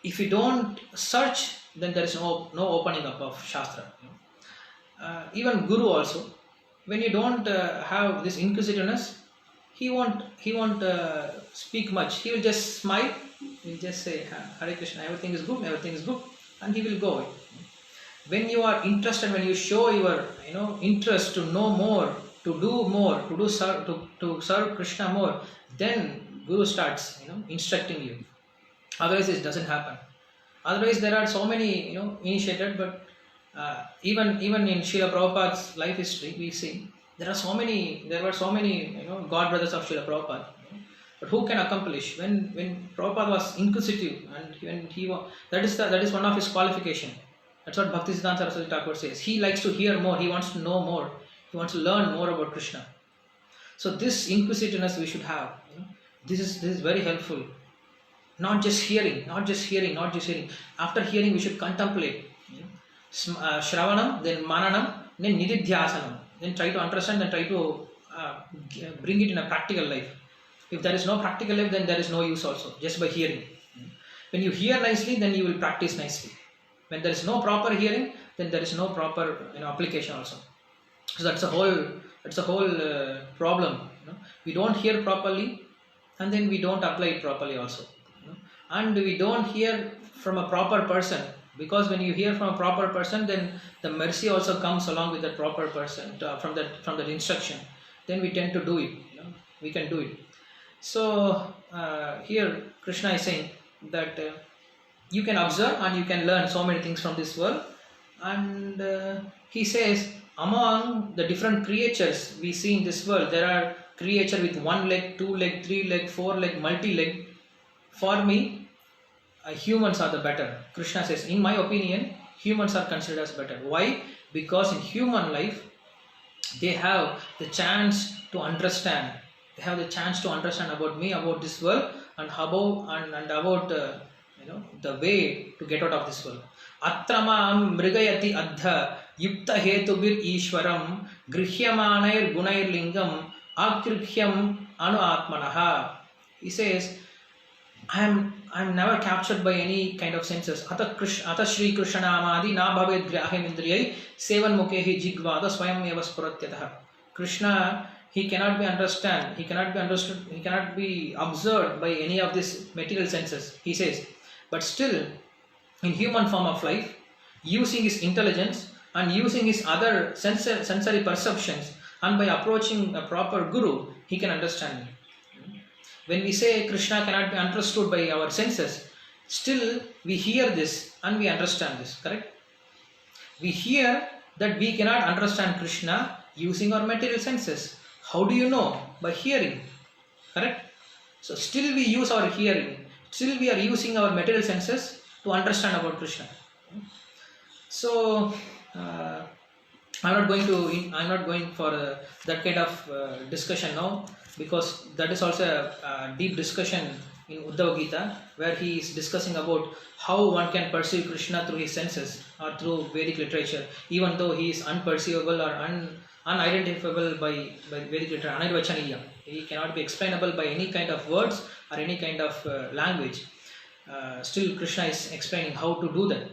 A: If you don't search, then there is no opening up of Shastra. Even Guru also, when you don't have this inquisitiveness, he won't speak much. He will just smile. He will just say, Hare Krishna, everything is good, and he will go away. When you are interested, when you show your interest to know more, to do more, to serve Krishna more, then Guru starts instructing you. Otherwise, it doesn't happen. Otherwise, there are so many initiated, but even in Srila Prabhupada's life history, we see there were so many god brothers of Srila Prabhupada. But who can accomplish? When Prabhupada was inquisitive, and that is one of his qualification. That's what Bhaktisiddhanta Saraswati Thakur says. He likes to hear more. He wants to know more. He wants to learn more about Krishna. So this inquisitiveness we should have. This is very helpful. Not just hearing. After hearing, we should contemplate. Shravanam, then mananam, then nididhyasanam. Then try to understand, then try to bring it in a practical life. If there is no practical life, then there is no use also, just by hearing. When you hear nicely, then you will practice nicely. When there is no proper hearing, then there is no proper application also. So that's a whole problem. We don't hear properly, and then we don't apply it properly also. And we don't hear from a proper person, because when you hear from a proper person, then the mercy also comes along with that proper person from that instruction. Then we tend to do it. We can do it. So here Krishna is saying that you can observe and you can learn so many things from this world. And he says, among the different creatures we see in this world, there are creatures with 1 leg, 2 leg, 3 leg, 4 leg, multi-leg. For me, humans are the better. Krishna says, in my opinion, humans are considered as better. Why? Because in human life, they have the chance to understand. They have the chance to understand about me, about this world, and about the way to get out of this world. Atramam mrigayati adha yukta hetubir ishwaram grihyamanair gunair lingam akrihyam anu atmanaha. He says, I am never captured by any kind of senses. Ata Shri Krishna Namadi na bhavet grahim indriyai sevan mukehi jigvada swayam eva spuratyatah. Krishna, he cannot be understood, he cannot be observed by any of these material senses, he says. But still, in human form of life, using his intelligence and using his other sensory perceptions, and by approaching a proper guru, he can understand me. When we say Krishna cannot be understood by our senses, still we hear this and we understand this, correct? We hear that we cannot understand Krishna using our material senses. How do you know? By hearing, correct? So still we use our hearing, still we are using our material senses to understand about Krishna. So I'm not going for that kind of discussion now, because that is also a deep discussion in Uddhava Gita, where he is discussing about how one can perceive Krishna through his senses or through Vedic literature, even though he is unperceivable or unidentifiable by Vedic literature, anirvachaniya. He cannot be explainable by any kind of words or any kind of language. Still Krishna is explaining how to do that.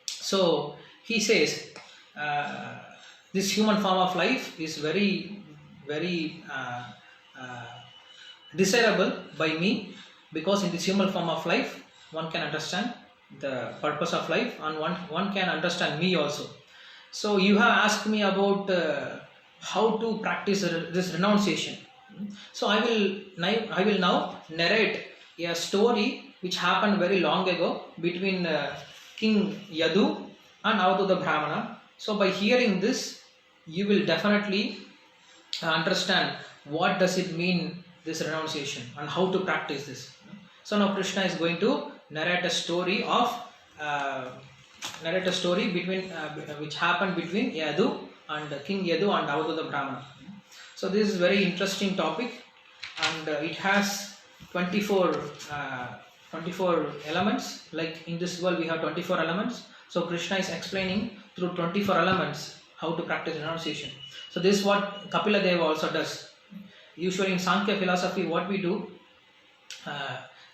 A: So he says, this human form of life is very uh, desirable by me, because in this human form of life one can understand the purpose of life, and one can understand me also. So you have asked me about how to practice this renunciation. So I will now narrate a story which happened very long ago between King Yadu and Avadhuta Brahmana. So by hearing this, you will definitely understand what does it mean, this renunciation, and how to practice this. So now Krishna is going to narrate a story between which happened between Yadu and King Yadu and Avadhuta Brahmana. So this is very interesting topic, and it has 24 elements. Like in this world we have 24 elements. So Krishna is explaining through 24 elements how to practice renunciation. So this is what Kapila Deva also does. Usually in Sankhya philosophy, what we do,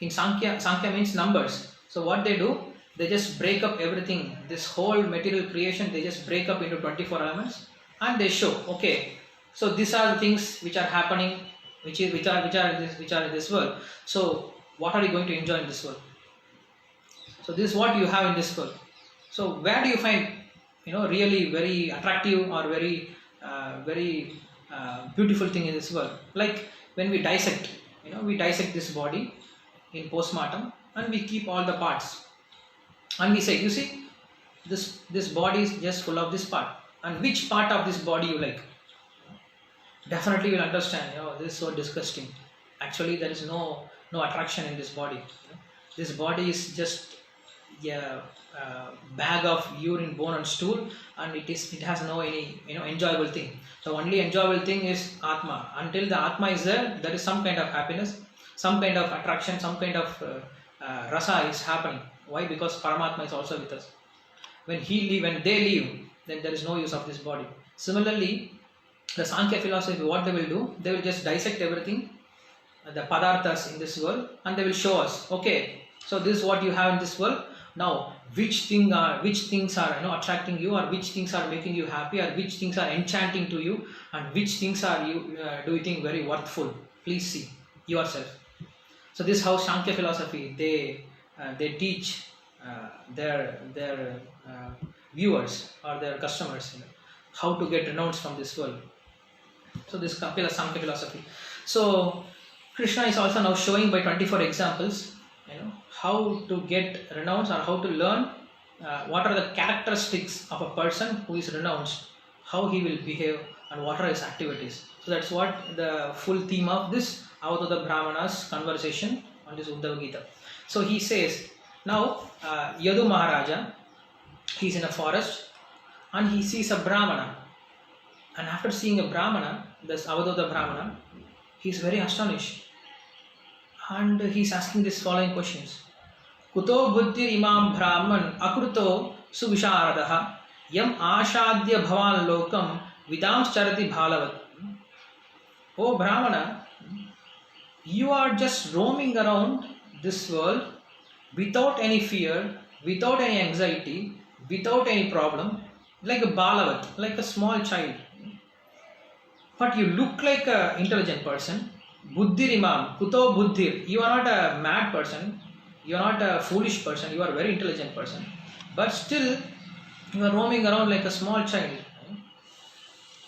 A: in Sankhya means numbers. So what they do, they just break up everything, this whole material creation, they just break up into 24 elements, and they show, okay, so these are the things which are happening, which are in this world. So what are you going to enjoy in this world? So this is what you have in this world. So where do you find, really very attractive or very beautiful thing in this world? Like when we dissect, we dissect this body in postmortem, and we keep all the parts, and we say, you see, this body is just full of this part, and which part of this body you like? Definitely you'll understand, this is so disgusting. Actually there is no attraction in this body. This body is just a bag of urine, bone and stool, and it has no any enjoyable thing. So only enjoyable thing is Atma. Until the Atma is there, there is some kind of happiness, some kind of attraction, some kind of rasa is happening. Why? Because Paramatma is also with us. When they leave, then there is no use of this body. Similarly, the Sankhya philosophy, what they will do, they will just dissect everything, the padarthas in this world, and they will show us, okay, so this is what you have in this world. Now which things are attracting you, or which things are making you happy, or which things are enchanting to you, and which things are you do you think very worthful? Please see yourself. So this is how Sankhya philosophy, they teach their viewers or their customers how to get renounced from this world. So this Kapila Sankhya philosophy. So Krishna is also now showing by 24 examples, how to get renounced, or how to learn what are the characteristics of a person who is renounced, how he will behave, and what are his activities. So that's what the full theme of this Avadhuta Brahmana's conversation on this Uddhava Gita. So he says, now Yadu Maharaja, he is in a forest, and he sees a Brahmana, and after seeing a Brahmana, this Avadhuta Brahmana, he is very astonished, and he is asking these following questions. Kuto buddhir imam brahman akruto suvisharadaha yam ashadya bhavan lokam vidams charati bhalavat. Oh Brahmana, you are just roaming around this world without any fear, without any anxiety, without any problem, like a balavat, like a small child. But you look like an intelligent person. Buddhir imam, kuto buddhir, you are not a mad person, you are not a foolish person, you are a very intelligent person, but still you are roaming around like a small child.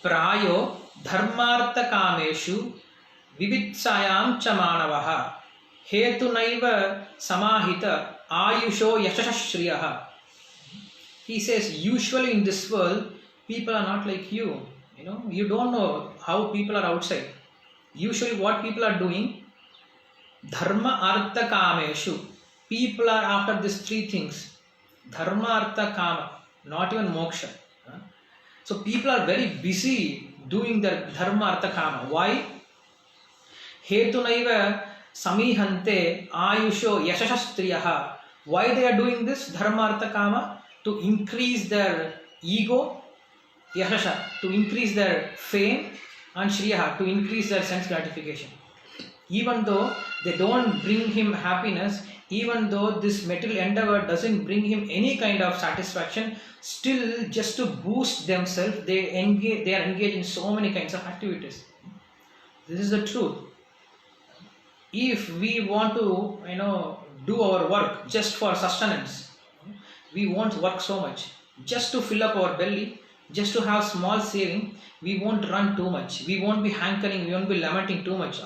A: Prayo dharmartha kameshu vivitsayam cha manavaha hetunaiva samahita ayusho yashashriyaha. He says, usually in this world people are not like you. You don't know how people are outside. Usually what people are doing, dharma artha kameshu, people are after these three things, dharma artha kama, not even moksha. So people are very busy doing their dharma artha kama. Why? Hetunaiva samihante ayusho yashashastriyaha. Why they are doing this dharma artha kama? To increase their ego, yashasha, to increase their fame, and shriyaha, to increase their sense gratification. Even though they don't bring him happiness, even though this material endeavor doesn't bring him any kind of satisfaction, still just to boost themselves, they are engaged in so many kinds of activities. This is the truth. If we want to, do our work just for sustenance, we won't work so much. Just to fill up our belly, just to have small saving, we won't run too much. We won't be hankering, we won't be lamenting too much,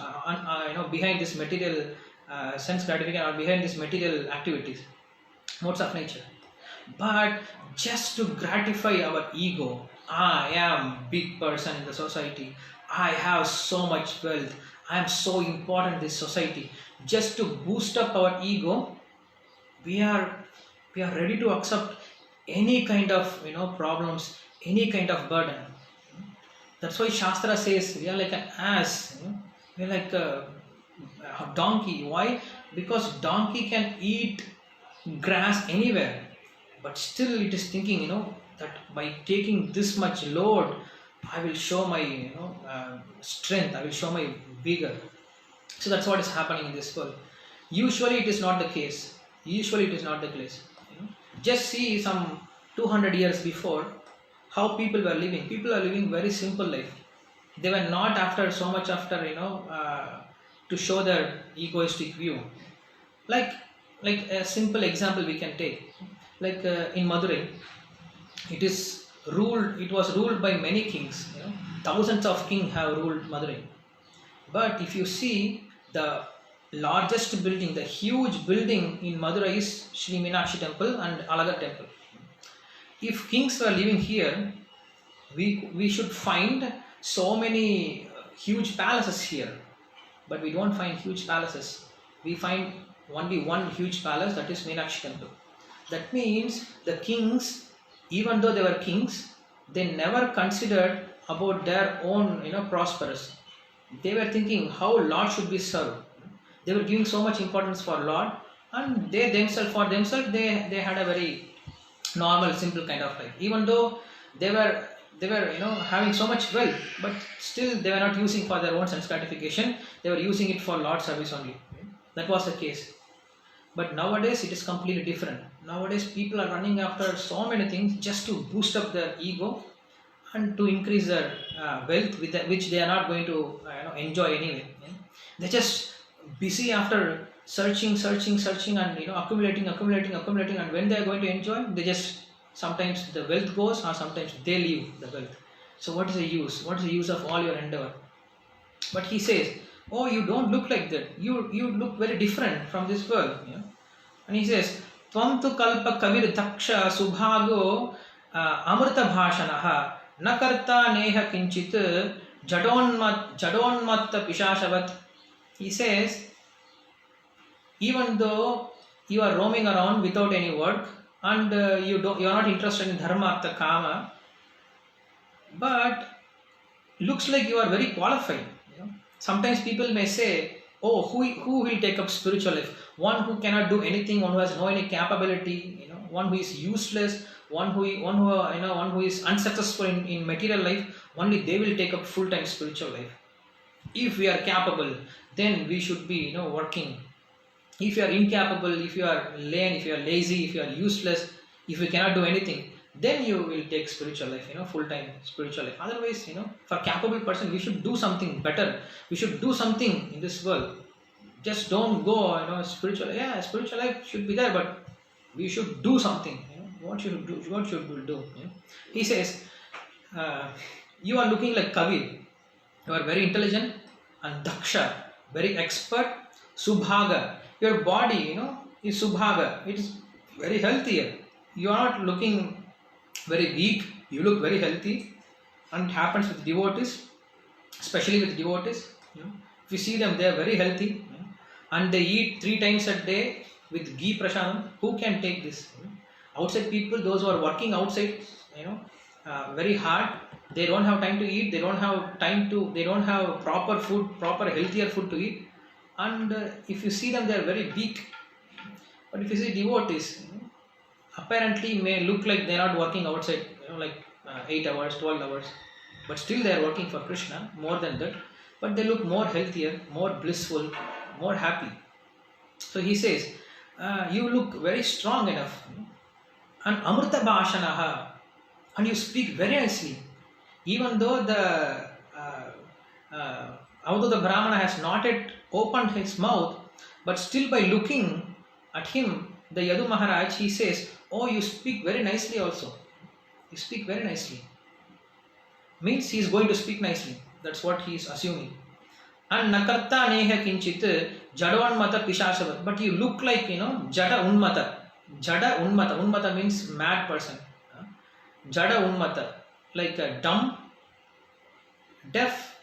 A: behind this material sense gratification or behind this material activities, modes of nature. But just to gratify our ego, I am big person in the society, I have so much wealth, I am so important in this society. Just to boost up our ego, we are ready to accept any kind of problems, any kind of burden. That's why Shastra says we are like an ass, we are like a donkey. Why? Because donkey can eat grass anywhere, but still it is thinking, that by taking this much load, I will show my strength, I will show my vigor. So that's what is happening in this world. Usually it is not the case. Usually it is not the case. Just see some 200 years before how people were living. People are living very simple life. They were not after so much after to show their egoistic view. Like a simple example we can take. Like in Madurai, it was ruled by many kings. Thousands of kings have ruled Madurai. But if you see the largest building, the huge building in Madurai is Sri Meenakshi Temple and Alagar Temple. If kings were living here, we should find so many huge palaces here. But we don't find huge palaces. We find only one huge palace, that is Meenakshi Temple. That means the kings, even though they were kings, they never considered about their own prosperous. They were thinking how Lord should be served. They were giving so much importance for Lord, and they themselves they had a very normal, simple kind of life. Even though they were having so much wealth, but still they were not using for their own sense gratification. They were using it for Lord service only. That was the case. But nowadays it is completely different. Nowadays people are running after so many things just to boost up their ego and to increase their wealth, which they are not going to enjoy anyway. They're just busy after searching and accumulating, and when they are going to enjoy, they just, sometimes the wealth goes or sometimes they leave the wealth. So what is the use? What is the use of all your endeavor? But he says, oh, you don't look like that. You look very different from this world. And he says, Tvam tu kalpa kavir daksha subhago amrita bhashanaha nakarta neha kinchit jadonmatta pishashavat. He says, even though you are roaming around without any work and you are not interested in dharma artha kama, but looks like you are very qualified. Sometimes people may say, oh, who will take up spiritual life? One who cannot do anything, one who has no any capability, one who is useless, one who is unsuccessful in material life, only they will take up full-time spiritual life. If we are capable, then we should be working. If you are incapable, if you are lame, if you are lazy, if you are useless, if you cannot do anything, then you will take spiritual life, full-time spiritual life. Otherwise, for capable person, we should do something better. We should do something in this world. Just don't go, spiritual. Yeah, spiritual life should be there, but we should do something. What should we do? What should we do? He says, you are looking like Kavi. You are very intelligent and daksha, very expert. Subhaga. Your body, is subhaga. It is very healthier. You are not looking very weak. You look very healthy. And it happens with devotees, especially with devotees. If you see them, they are very healthy. And they eat 3 times a day with ghee prasadam. Who can take this? Outside people, those who are working outside, very hard. They don't have time to eat. They don't have proper food, proper healthier food to eat. And if you see them, they are very weak. But if you see devotees, apparently may look like they are not working outside, like 8 hours, 12 hours, but still they are working for Krishna more than that. But they look more healthier, more blissful, more happy. So he says, you look very strong enough, and amrita bhashanaha, and you speak very nicely, even though the Brahmana has not yet opened his mouth, but still by looking at him, the Yadu Maharaj, he says, oh, you speak very nicely also. You speak very nicely. Means he is going to speak nicely. That's what he is assuming. And nakarta neha kinchit jadavanmata pishashavat. But you look like, jada unmata. Jada unmata. Unmata means mad person. Jada unmata. Like a dumb, deaf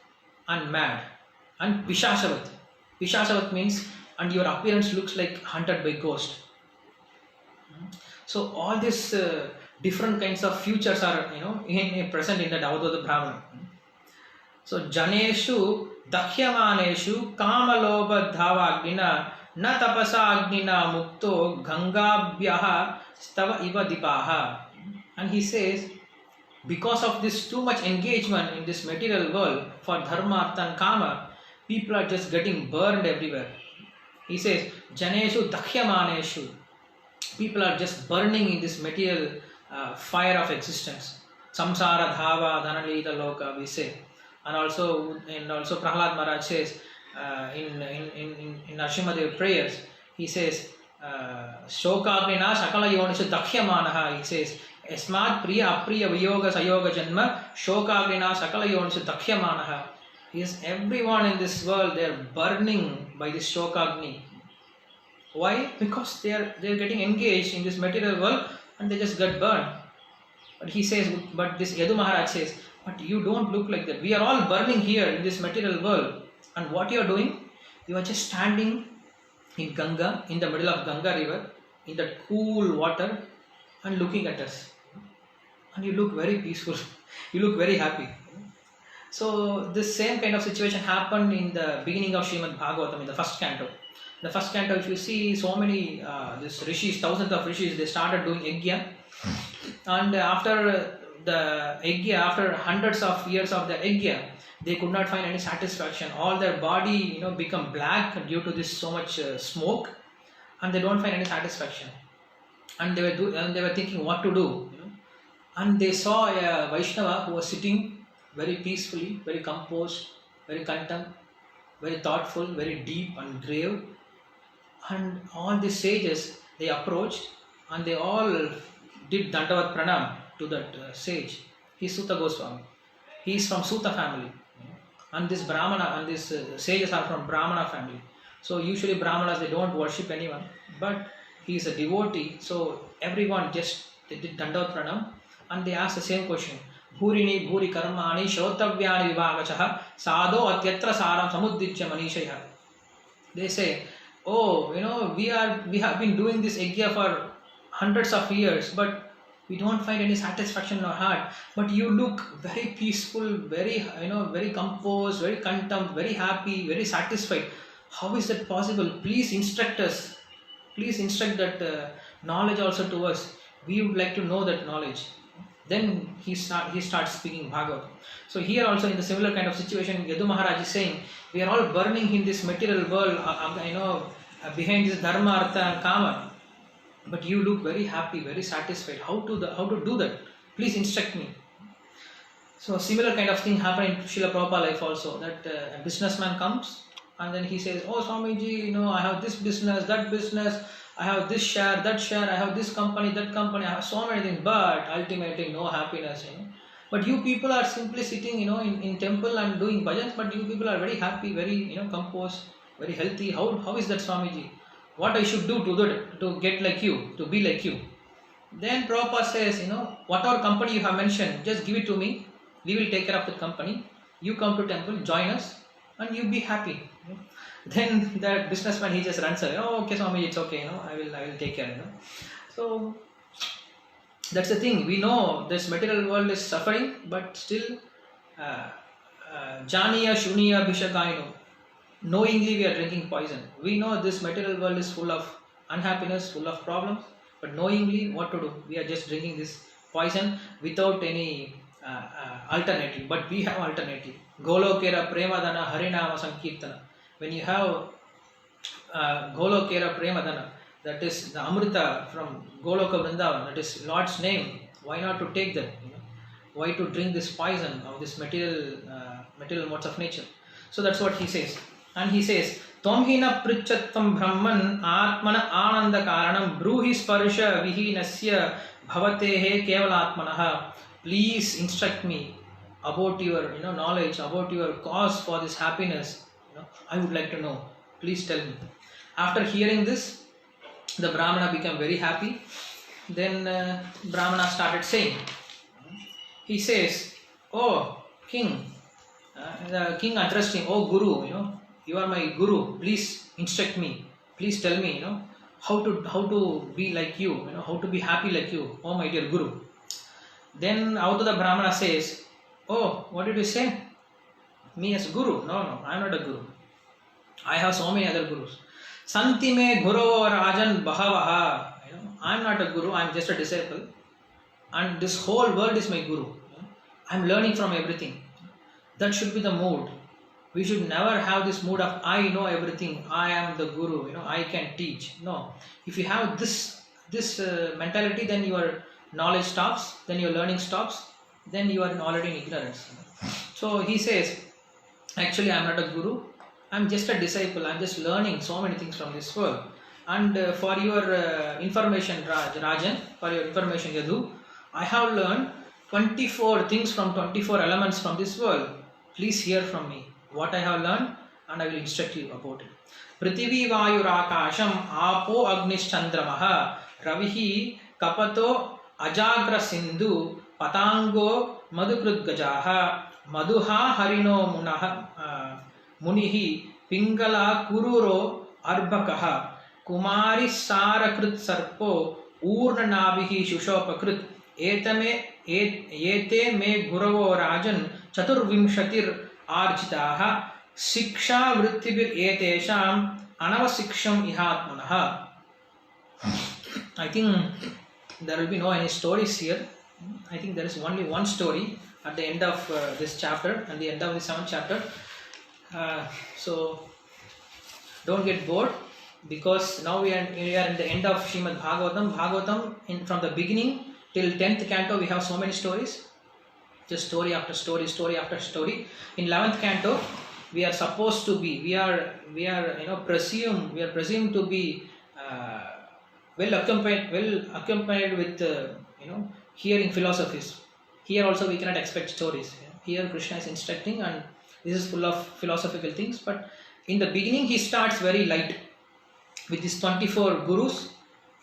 A: and mad. And pishashavat. Pishashavat means, and your appearance looks like hunted by ghost. So all these different kinds of futures are, present in the Avadhuta Brahmana. So janeshu dakhyamaneshu kamalobha dhavagnina na tapasa agnina mukto gangabhyaha stava iva dipaha. And he says, because of this too much engagement in this material world for dharma, artha and kama, people are just getting burned everywhere. He says, janeshu dakhyamaneshu. People are just burning in this material fire of existence. Samsara dhava dhanalita loka, we say. And also Prahlad Maharaj says in Narasimhadev prayers, he says, Shokagnina sakala yonishu dakhyamanaha, he says, Esmad priya apriya viyoga sayoga janma shokagnina sakala yonishu dakhyamanaha. Yes, everyone in this world, they are burning by this shokagni. Why? Because they are getting engaged in this material world and they just get burned. But he says, but this Yadu Maharaj says, but you don't look like that. We are all burning here in this material world. And what you are doing? You are just standing in Ganga, in the middle of Ganga river, in the cool water and looking at us. And you look very peaceful. You look very happy. So this same kind of situation happened in the beginning of Srimad Bhagavatam, in the first canto. The first canto, if you see so many this rishis, thousands of rishis, they started doing yajna. And after the yajna, after hundreds of years of the yajna, they could not find any satisfaction. All their body, become black due to this so much smoke, and they don't find any satisfaction. And they were thinking what to do. And they saw a Vaishnava who was sitting very peacefully, very composed, very content, very thoughtful, very deep and grave. And all these sages, they approached and they all did Dandavat Pranam to that sage. He is Suta Goswami. He is from Suta family. And this Brahmana and these sages are from Brahmana family. So usually Brahmanas, they don't worship anyone. But he is a devotee. So everyone they did Dandavat Pranam and they asked the same question. Bhurini bhuri karmani shotavyani vivagachaha sadho atyatra saram samuddichya manishaya. They say, oh, we have been doing this yajna for hundreds of years, but we don't find any satisfaction in our heart. But you look very peaceful, very very composed, very content, very happy, very satisfied. How is that possible? Please instruct us. Please instruct that knowledge also to us. We would like to know that knowledge. Then he starts speaking Bhagavad. So here also in the similar kind of situation, Yadu Maharaj is saying, we are all burning in this material world, behind this dharma, artha and kama. But you look very happy, very satisfied. How to do that? Please instruct me. So similar kind of thing happened in Srila Prabhupada life also. That a businessman comes and then he says, oh Swamiji, I have this business, that business. I have this share, that share, I have this company, that company, I have so many things, but ultimately no happiness, But you people are simply sitting, in temple and doing bhajans, but you people are very happy, very, composed, very healthy. How is that, Swamiji? What I should do to get like you, to be like you? Then Prabhupada says, whatever company you have mentioned, just give it to me. We will take care of the company. You come to temple, join us, and you be happy. Then that businessman, he just runs away. Oh, okay, Swami, it's okay. I will take care. So That's the thing. We know this material world is suffering, but still, Janiya Shuniya Bishakaino. Knowingly, we are drinking poison. We know this material world is full of unhappiness, full of problems, but knowingly, what to do? We are just drinking this poison without any alternative. But we have alternative. Golokera Premadana Harinama Sankirtana. When you have Golokera Premadana, that is the Amrita from Goloka Vrindavan, that is Lord's name. Why not to take that? Why to drink this poison of this material modes of nature? So that's what he says. And he says, Tomhina Prichattam Brahman Atmana Ananda Karanam Bruhi Sparsha Vihinasya Bhavatehe Kevalatmanaha. Please instruct me about your knowledge, about your cause for this happiness. I would like to know. Please tell me. After hearing this, the Brahmana became very happy. Then Brahmana started saying, he says, "Oh King," the king addressed him, "Oh Guru, you are my Guru. Please instruct me. Please tell me, how to be like you. How to be happy like you. Oh my dear Guru." Then the Brahmana says, "Oh, what did you say? Me as Guru? No, I am not a Guru. I have so many other Gurus. Santi me Guru Rajan Bahavaha. I am not a Guru. I am just a disciple. And this whole world is my Guru. I am learning from everything. That should be the mood. We should never have this mood of I know everything. I am the Guru. I can teach. No. If you have this mentality, then your knowledge stops. Then your learning stops. Then you are already in ignorance. So he says, actually, I am not a Guru. I am just a disciple. I am just learning so many things from this world. And for your information, Rajan, for your information, Yadu, I have learned 24 things from 24 elements from this world. Please hear from me what I have learned, and I will instruct you about it. Prithivi Vayurakasham Apo Agnischandramaha Ravihi Kapato Ajagra Sindhu Patango Madhukrudgajaha Madhuha Harino Munihi Pingala Kururo Arbakaha Kumari Sarakrut Sarpo Urna Nabihi Shushopakrit Ete me Guravo Rajan Chaturvimshatir Arjitaha Siksha Vrittibir Etesham Anavasiksham Ihatmanaha. I think there will be no any stories here. I think there is only one story at the end of this chapter, at the end of the 7th chapter. So don't get bored, because now we are in the end of Srimad Bhagavatam. From the beginning till 10th canto, we have so many stories, just story after story, story after story. In 11th canto, we are supposed to be, we are presumed to be well accompanied with hearing philosophies. Here also we cannot expect stories. Here Krishna is instructing, and this is full of philosophical things. But in the beginning, he starts very light with these 24 gurus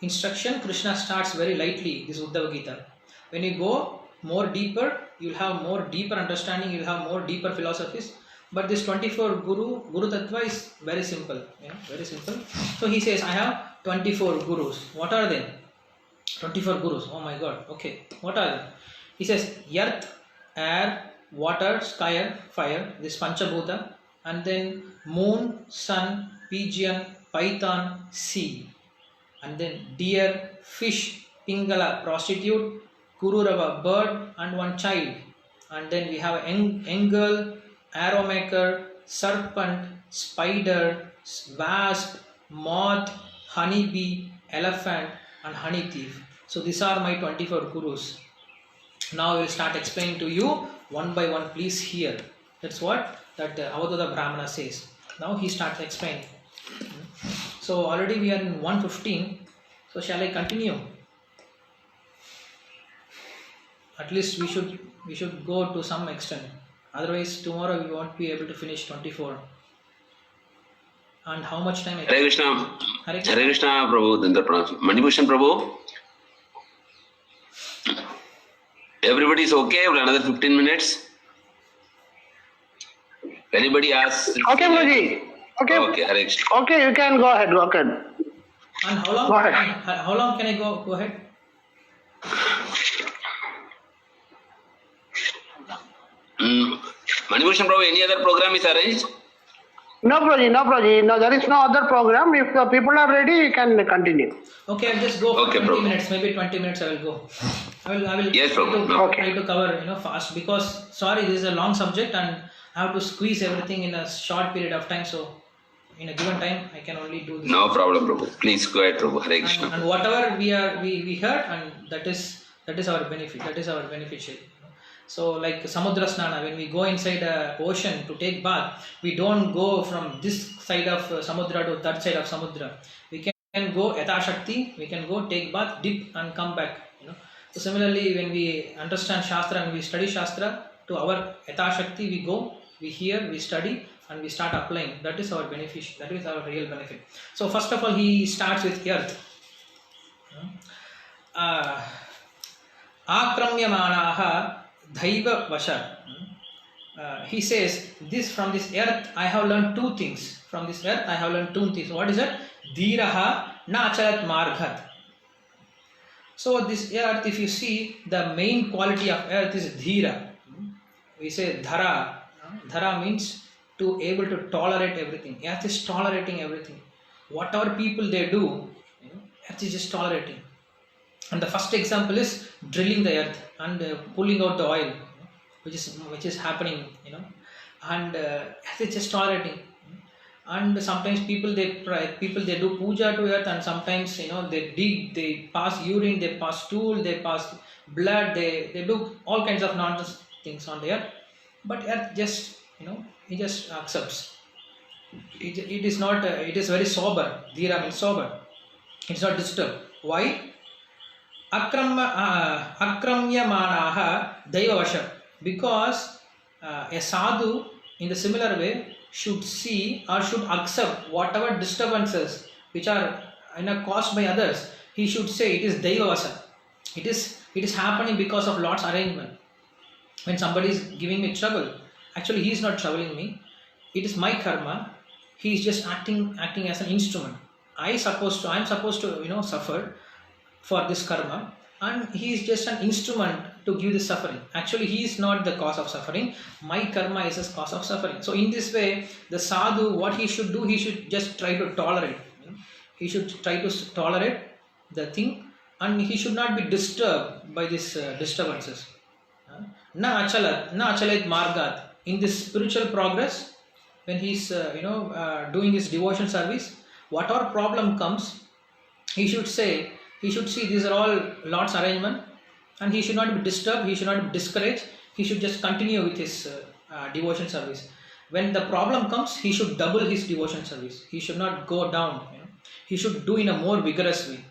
A: instruction. Krishna starts very lightly this Uddhava Gita. When you go more deeper, you will have more deeper understanding, you will have more deeper philosophies. But this 24 Guru Tattva is very simple, very simple. So he says, I have 24 Gurus. What are they? 24 Gurus. Oh my God. Okay. What are they? He says, earth, air, water, sky, fire, this Panchabhuta, and then moon, sun, pigeon, python, sea, and then deer, fish, pingala, prostitute, kururava, bird, and one child. And then we have angle, arrow maker, serpent, spider, wasp, moth, honeybee, elephant, and honey thief. So these are my 24 gurus. Now I will start explaining to you one by one. Please hear. That's what that Avadhuta Brahmana says. Now he starts explaining. So already we are in 1:15. So shall I continue? At least we should go to some extent. Otherwise tomorrow we won't be able to finish 24. And how much time?
C: Hare Krishna. Hare Krishna, Prabhu. Manibhushan Prabhu. Everybody is okay for another 15 minutes? Anybody asks?
D: Okay, Guruji.
C: Okay, Hare Krishna.
D: Okay, you can go ahead.
A: And how long?
D: Go ahead.
A: How long can I go ahead?
C: Manibhushan Prabhu, any other program is arranged?
D: No, Prabhuji, no, Prabhuji. No, there is no other program. If the people are ready, you can continue.
A: Okay, I'll just go for
C: Okay,
A: 20
C: Prabhu.
A: minutes, maybe 20 minutes I will go. I will
C: Yes,
A: try
C: Prabhu.
A: to,
C: No.
A: try to cover fast, because sorry, this is a long subject and I have to squeeze everything in a short period of time, so in a given time I can only do this.
C: No problem, Prabhu. Please go ahead, Prabhu. Hare Krishna.
A: And whatever we heard, and that is our benefit, that is our beneficial. So like Samudra Snana, when we go inside a ocean to take bath, we don't go from this side of Samudra to that side of Samudra. We can go Yatha Shakti, we can go take bath, dip and come back. So similarly, when we understand Shastra and we study Shastra, to our Yatha Shakti we go, we hear, we study and we start applying. That is our benefit, that is our real benefit. So first of all, he starts with earth. Akramyamanaha Dhaiva Vasha. He says, from this earth I have learned two things. From this earth I have learned two things. What is it? Dhiraha na achalat marghat. So this earth, if you see, the main quality of earth is dhira. We say dhara. Dhara means to able to tolerate everything. Earth is tolerating everything. Whatever people they do, earth is just tolerating. And the first example is drilling the earth and pulling out the oil, which is happening, and earth is just tolerating. And sometimes people they do puja to earth, and sometimes they dig, they pass urine, they pass stool, they pass blood, they do all kinds of nonsense things on the earth. But earth just it just accepts. It is not. It is very sober. Dhira means sober. It's not disturbed. Why? Akramyamanaha Daivavasha. Because a sadhu in the similar way should see or should accept whatever disturbances which are caused by others. He should say it is Daivavasha. It is happening because of Lord's arrangement. When somebody is giving me trouble, actually he is not troubling me. It is my karma. He is just acting as an instrument. I am supposed to suffer for this karma, and he is just an instrument to give the suffering. Actually, he is not the cause of suffering. My karma is the cause of suffering. So in this way, the sadhu, what he should do, he should just try to tolerate. He should try to tolerate the thing, and he should not be disturbed by these disturbances. Na achalat margat. In this spiritual progress, when he is doing his devotion service, whatever problem comes, he should see these are all Lord's arrangement, and he should not be disturbed, he should not be discouraged, he should just continue with his devotion service. When the problem comes, he should double his devotion service. He should not go down. He should do in a more vigorous way.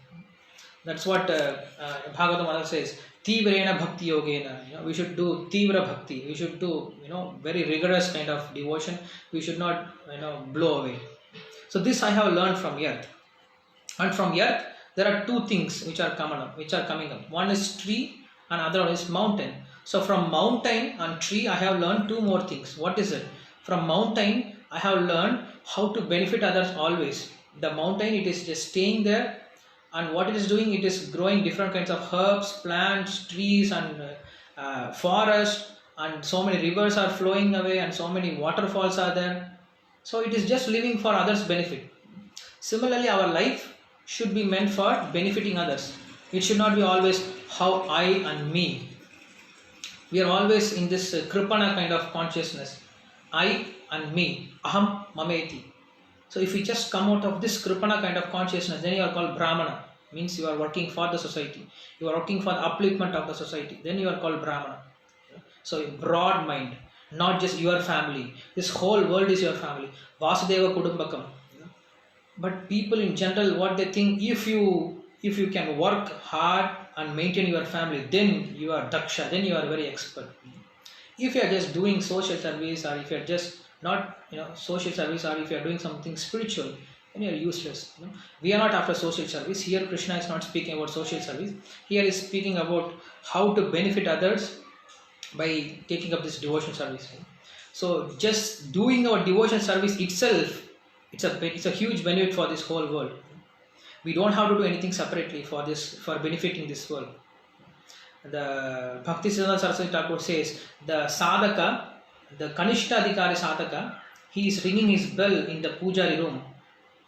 A: That's what Bhagavatam Mother says. Tivrena bhakti yogena. We should do tivra bhakti. We should do very rigorous kind of devotion. We should not blow away. So this I have learned from earth. And from earth there are two things which are coming up. One is tree and other one is mountain. So from mountain and tree I have learned two more things. What is it? From mountain I have learned how to benefit others always. The mountain, it is just staying there, and what it is doing, it is growing different kinds of herbs, plants, trees and forest, and so many rivers are flowing away and so many waterfalls are there. So it is just living for others' benefit. Similarly, our life should be meant for benefiting others. It should not be always how I and me. We are always in this kripana kind of consciousness. I and me. Aham mameti. So if you just come out of this kripana kind of consciousness, then you are called Brahmana. Means you are working for the society. You are working for the upliftment of the society. Then you are called Brahmana. So broad mind. Not just your family. This whole world is your family. Vasudeva Kudumbakam. But people in general, what they think, if you can work hard and maintain your family, then you are daksha, then you are very expert. If you are just doing social service, or if you are just not social service, or if you are doing something spiritual, then you are useless. We are not after social service. Here Krishna is not speaking about social service. Here is speaking about how to benefit others by taking up this devotion service. So just doing our devotion service itself, it's a huge benefit for this whole world. We don't have to do anything separately for benefiting this world. the Bhakti Siddhanta Saraswati Thakur says, the sadhaka, the Kanishta Adhikari sadhaka, he is ringing his bell in the pujari room.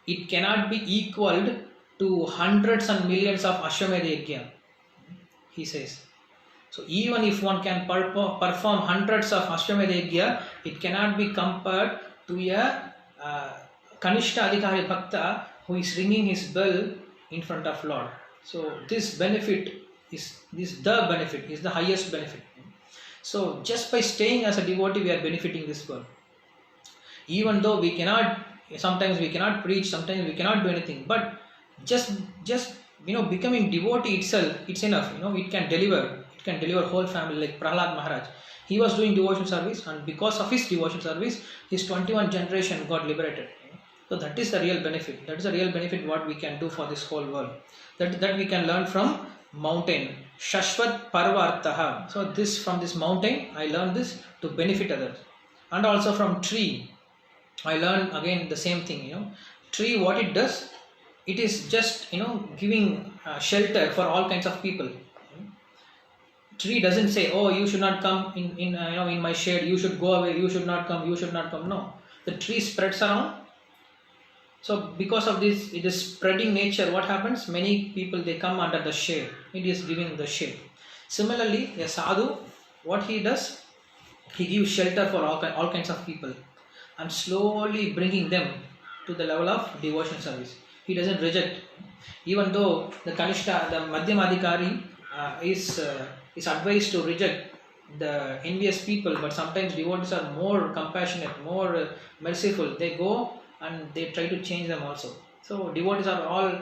A: It cannot be equaled to hundreds and millions of Ashwamedha Yajna, he says. So even if one can perform hundreds of Ashwamedha Yajna, it cannot be compared to a Kanishta Adhikari Bhakta who is ringing his bell in front of Lord. So this benefit is the highest benefit. So just by staying as a devotee, we are benefiting this world. Even though sometimes we cannot preach, sometimes we cannot do anything, but just becoming devotee itself, it's enough. It can deliver whole family. Like Prahlad Maharaj, he was doing devotional service, and because of his devotional service, his 21 generation got liberated. So that is the real benefit. That is the real benefit what we can do for this whole world. That we can learn from mountain. Shashvat Parvartaha. So from this mountain, I learned this to benefit others. And also from tree, I learned again the same thing. Tree, what it does, it is just giving shelter for all kinds of people. Tree doesn't say, oh, you should not come in my shade, you should go away, you should not come. No, the tree spreads around. So because of this, it is spreading nature. What happens? Many people, they come under the shade. It is giving the shade. Similarly, a sadhu, what he does, he gives shelter for all kinds of people, and slowly bringing them to the level of devotion service. He doesn't reject. Even though the Kanishta, the Madhyamadhikari is advised to reject the envious people, but sometimes devotees are more compassionate, more merciful. They go and they try to change them also. So devotees are all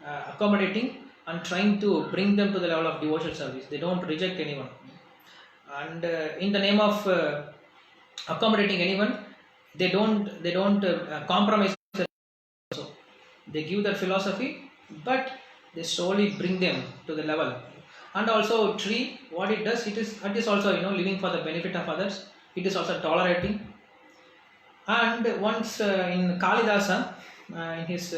A: accommodating and trying to bring them to the level of devotional service. They don't reject anyone. And in the name of accommodating anyone, they don't compromise. Also, they give their philosophy, but they slowly bring them to the level. And also tree, what it does, it is also living for the benefit of others. It is also tolerating. And once in Kalidasa, in his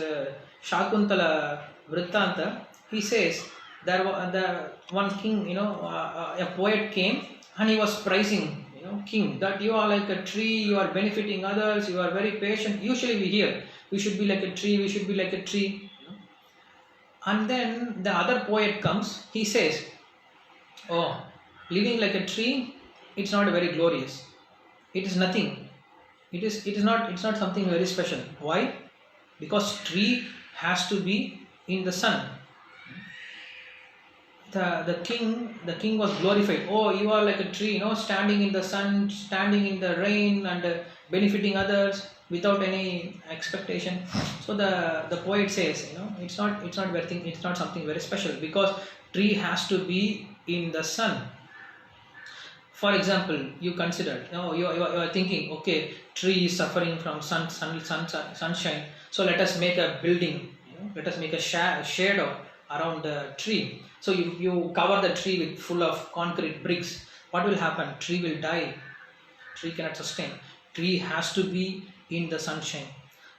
A: Shakuntala Vrittanta, he says there the one king, a poet came and he was praising, king, that you are like a tree, you are benefiting others, you are very patient. Usually we hear, we should be like a tree, we should be like a tree. And then the other poet comes, he says, oh, living like a tree, it's not very glorious. It is nothing. It's not something very special. Why? Because tree has to be in the sun. The king was glorified. Oh, you are like a tree, standing in the sun, standing in the rain, and benefiting others without any expectation. So the poet says, it's not something very special, because tree has to be in the sun. For example, you consider, you are thinking, okay, tree is suffering from sunshine, so let us make a building, let us make a shade around the tree. So you cover the tree with full of concrete bricks. What will happen? Tree will die. Tree cannot sustain. Tree has to be in the sunshine.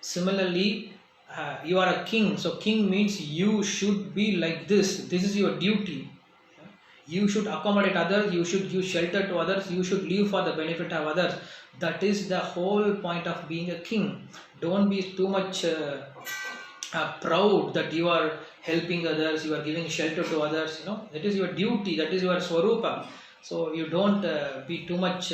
A: Similarly, you are a king, so king means you should be like this. This is your duty. You should accommodate others, you should give shelter to others, you should live for the benefit of others. That is the whole point of being a king. Don't be too much proud that you are helping others, you are giving shelter to others. That is your duty, that is your swarupa. So you don't be too much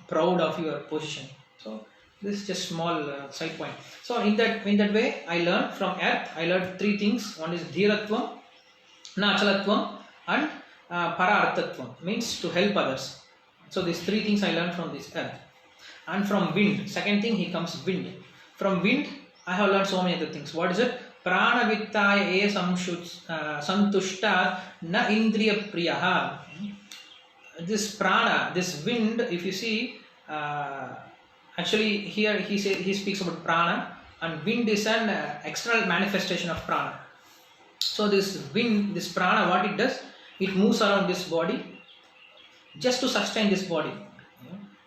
A: proud of your position. So this is just small side point. So in that way, I learned from earth, I learned three things. One is dhiratvam, nachalatvam, and pararthatvam, means to help others. So these three things I learned from this earth. And from wind, second thing, he comes wind. From wind, I have learned so many other things. What is it? Prana vittaya e santushta na indriya priyaha. This prana, this wind, if you see, actually here he speaks about prana, and wind is an external manifestation of prana. So this wind, this prana, what it does, it moves around this body just to sustain this body.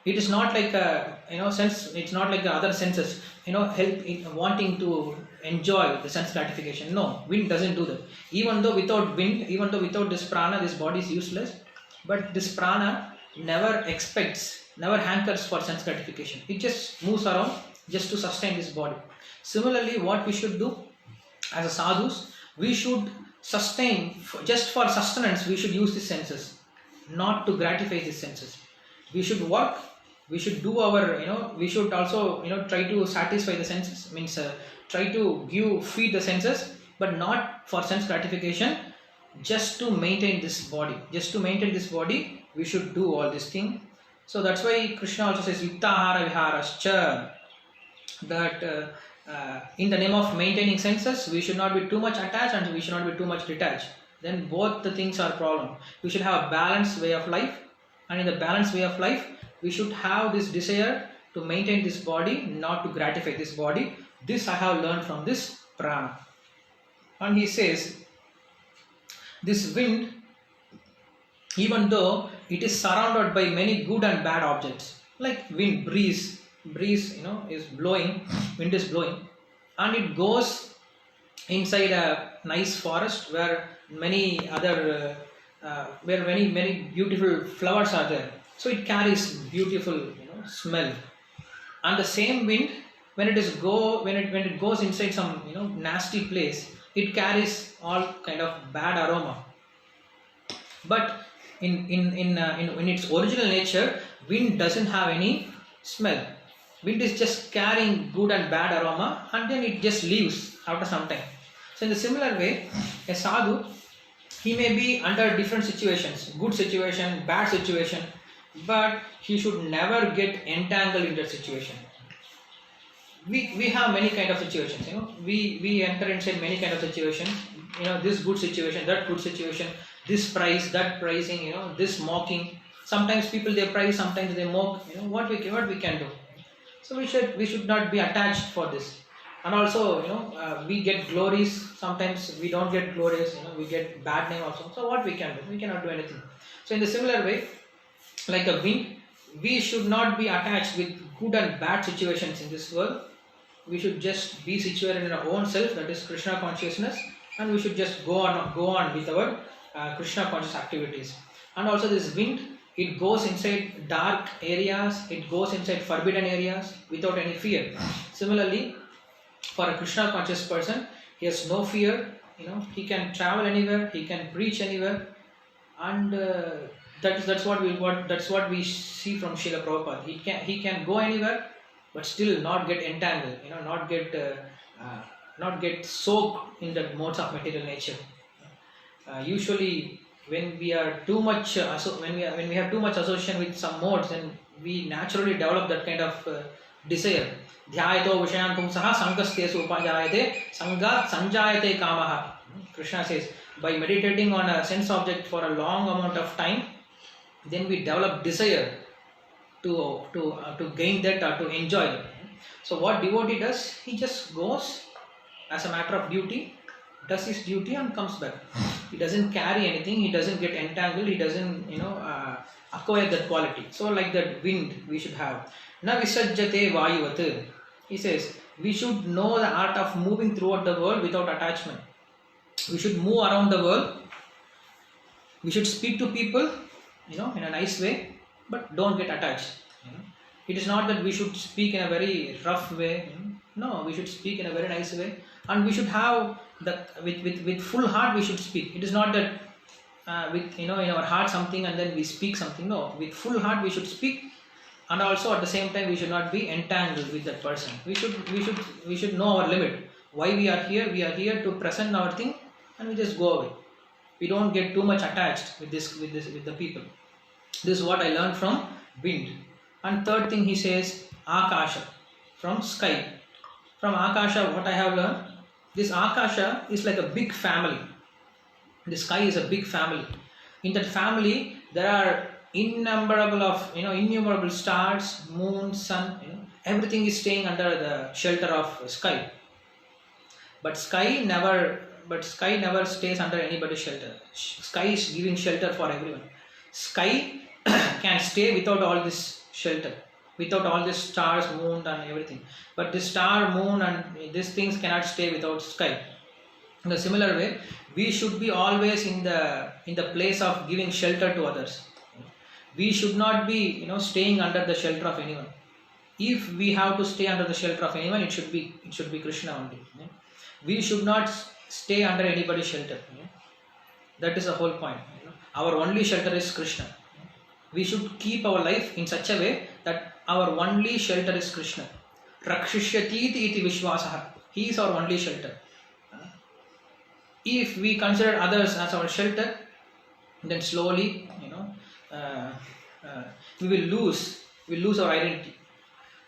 A: It is not like a sense, it's not like the other senses, help in wanting to enjoy the sense gratification. No, wind doesn't do that. Even though without wind, even though without this prana, this body is useless, but this prana never expects, never hankers for sense gratification. It just moves around just to sustain this body. Similarly, what we should do as a sadhus, we should sustain, just for sustenance, we should use the senses, not to gratify the senses. We should work, we should do our, we should also, try to satisfy the senses, means try to feed the senses, but not for sense gratification, just to maintain this body. Just to maintain this body, we should do all this thing. So that's why Krishna also says, Yuktahara viharascha, that in the name of maintaining senses, we should not be too much attached and we should not be too much detached. Then both the things are problem. We should have a balanced way of life, and in the balanced way of life, we should have this desire to maintain this body, not to gratify this body. This I have learned from this prana. And he says, this wind, even though it is surrounded by many good and bad objects, like wind, breeze, is blowing, wind is blowing, and it goes inside a nice forest where many other where many beautiful flowers are there. So it carries beautiful smell. And the same wind, when it goes inside some nasty place, it carries all kind of bad aroma. But in its original nature, wind doesn't have any smell. Wind is just carrying good and bad aroma, and then it just leaves after some time. So in the similar way, a sadhu, he may be under different situations, good situation, bad situation, but he should never get entangled in that situation. We have many kind of situations, we enter inside many kind of situations, this good situation, that good situation, this price, that pricing, this mocking. Sometimes people they price, sometimes they mock. What we can do. So we should not be attached for this. And also, we get glories. Sometimes we don't get glories. We get bad name also. So what we can do? We cannot do anything. So in the similar way, like a wind, we should not be attached with good and bad situations in this world. We should just be situated in our own self, that is Krishna consciousness, and we should just go on with our Krishna conscious activities. And also this wind, it goes inside dark areas, it goes inside forbidden areas without any fear. Similarly, for a Krishna conscious person, he has no fear. He can travel anywhere, he can preach anywhere, and that's what we see from Srila Prabhupada. He can go anywhere, but still not get entangled. Not get soaked in the modes of material nature. Usually, when we are too much when we have too much association with some modes, then we naturally develop that kind of desire. Dhyayato vishayan pumsaha sangastesu upajayate sanga sanjayate kamaha. Krishna says, by meditating on a sense object for a long amount of time, then we develop desire to gain that or to enjoy it. So what devotee does, he just goes as a matter of duty, does his duty and comes back. He doesn't carry anything, he doesn't get entangled, he doesn't acquire that quality. So like that wind we should have. Na visajjate vayuvat. He says we should know the art of moving throughout the world without attachment. We should move around the world. We should speak to people, in a nice way, but don't get attached. It is not that we should speak in a very rough way. No, we should speak in a very nice way, and we should have with full heart we should speak. It is not that in our heart something and then we speak something. No, with full heart we should speak, and also at the same time we should not be entangled with that person. We should know our limit. Why we are here? We are here to present our thing, and we just go away. We don't get too much attached with the people. This is what I learned from wind. And third thing he says, Akasha, from sky. From Akasha, what I have learned, this Akasha is like a big family. The sky is a big family. In that family, there are innumerable stars, moon, sun. Everything is staying under the shelter of sky. But sky never stays under anybody's shelter. Sky is giving shelter for everyone. Sky can stay without all this shelter. without all these stars, moon, and everything. But this star, moon, and these things cannot stay without sky. In a similar way, we should be always in the place of giving shelter to others. We should not be staying under the shelter of anyone. If we have to stay under the shelter of anyone, it should be Krishna only. We should not stay under anybody's shelter. That is the whole point. Our only shelter is Krishna. We should keep our life in such a way that our only shelter is Krishna. Rakshishyati iti vishwasaha. He is our only shelter. If we consider others as our shelter, then slowly, we will lose our identity.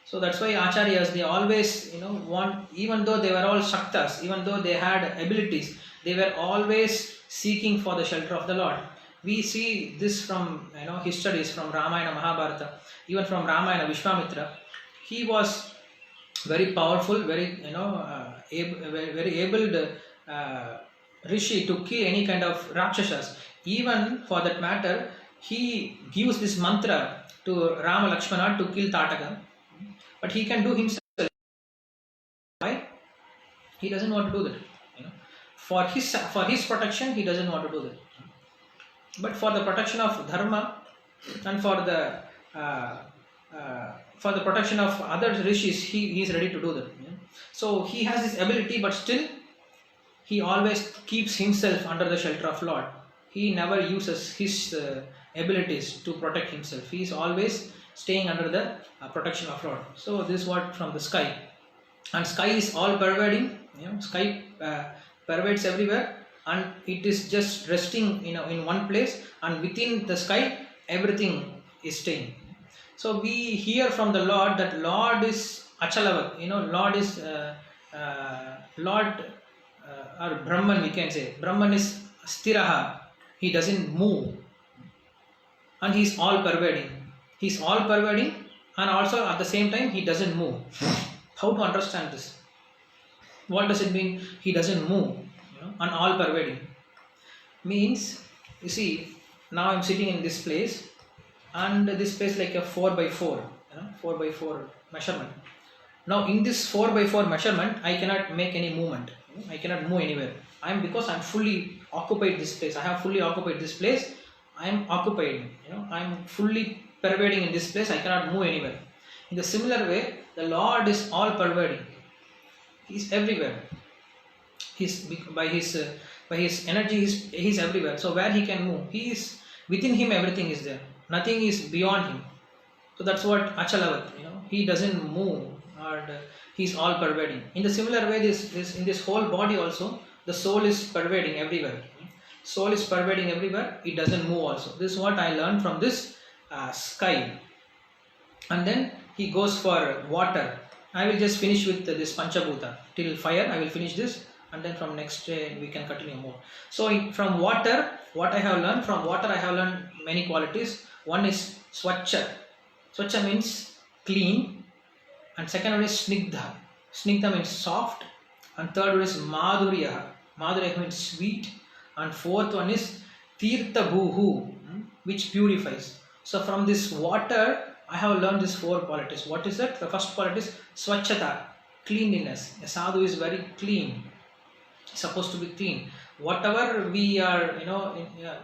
A: So that's why Acharyas, they always, want, even though they were all Shaktas, even though they had abilities, they were always seeking for the shelter of the Lord. We see this from, his studies from Ramayana, Mahabharata, even from Ramayana, Vishwamitra. He was very powerful, very, very able Rishi to kill any kind of Rakshasas. Even for that matter, he gives this mantra to Rama Lakshmana to kill Tataka. But he can do himself. Why? He doesn't want to do that. For his protection, he doesn't want to do that. But for the protection of dharma and for the protection of other rishis, he is ready to do that. So he has this ability, but still he always keeps himself under the shelter of Lord. He never uses his abilities to protect himself. He is always staying under the protection of Lord. So this is what from the sky. And sky is all pervading. Sky pervades everywhere, and it is just resting in one place, and within the sky everything is staying. So we hear from the Lord that Lord is Achalavat. Lord is Lord or Brahman, we can say. Brahman is Stiraha. He doesn't move. And he is all pervading. He is all pervading, and also at the same time he doesn't move. How to understand this? What does it mean? He doesn't move, and all pervading. Means, you see, now I am sitting in this place, and this place like a 4x4, 4x4 measurement. Now in this 4x4 measurement, I cannot make any movement. I cannot move anywhere. Because I am fully occupied this place. I have fully occupied this place. I am occupied. I am fully pervading in this place. I cannot move anywhere. In the similar way, the Lord is all pervading. He is everywhere. By his energy, he is everywhere. So where he can move, he is within him. Everything is there. Nothing is beyond him. So that's what Achalavat. He doesn't move, and he is all pervading. In the similar way, in this whole body also, the soul is pervading everywhere. Soul is pervading everywhere. It doesn't move also. This is what I learned from this sky. And then he goes for water. I will just finish with this Panchabhuta till fire. I will finish this, and then from next day we can continue more. So from water, what I have learned from water, I have learned many qualities. One is Swachha. Swachha means clean, and second one is Snigdha. Snigdha means soft, and third one is Madhurya. Madhurya means sweet, and fourth one is Tirtha Bhuhu, which purifies. So from this water, I have learned these four qualities. What is that? The first quality is Swachhata, cleanliness. A sadhu is very clean. He's supposed to be clean. Whatever we are,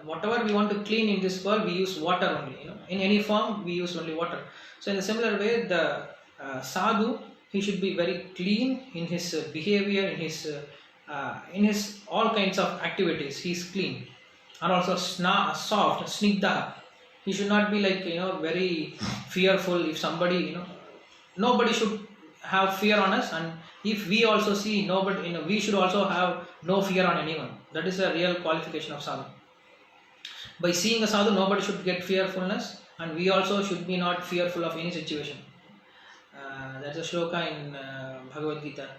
A: whatever we want to clean in this world, we use water only. In any form, we use only water. So in a similar way, the sadhu, he should be very clean in his behavior, in his all kinds of activities. He is clean, and also soft, snigdha. He should not be like very fearful. If somebody nobody should have fear on us, and if we also see nobody, we should also have no fear on anyone. That is a real qualification of sadhu. By seeing a sadhu, nobody should get fearfulness, and we also should be not fearful of any situation. That's a shloka in Bhagavad Gita.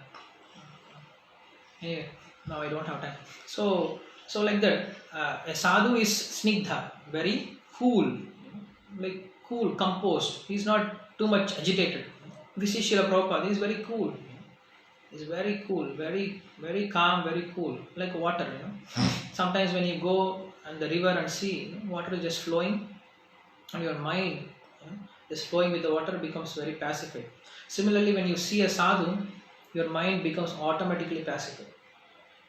A: Anyway, now I don't have time. So like that, a sadhu is snigdha, very cool, like cool, composed. He's not too much agitated. We see Srila Prabhupada, he's very cool. He's very cool, very, very calm, very cool, like water. Sometimes when you go on the river and see, water is just flowing, and your mind just flowing with the water becomes very pacified. Similarly, when you see a sadhu, your mind becomes automatically pacified.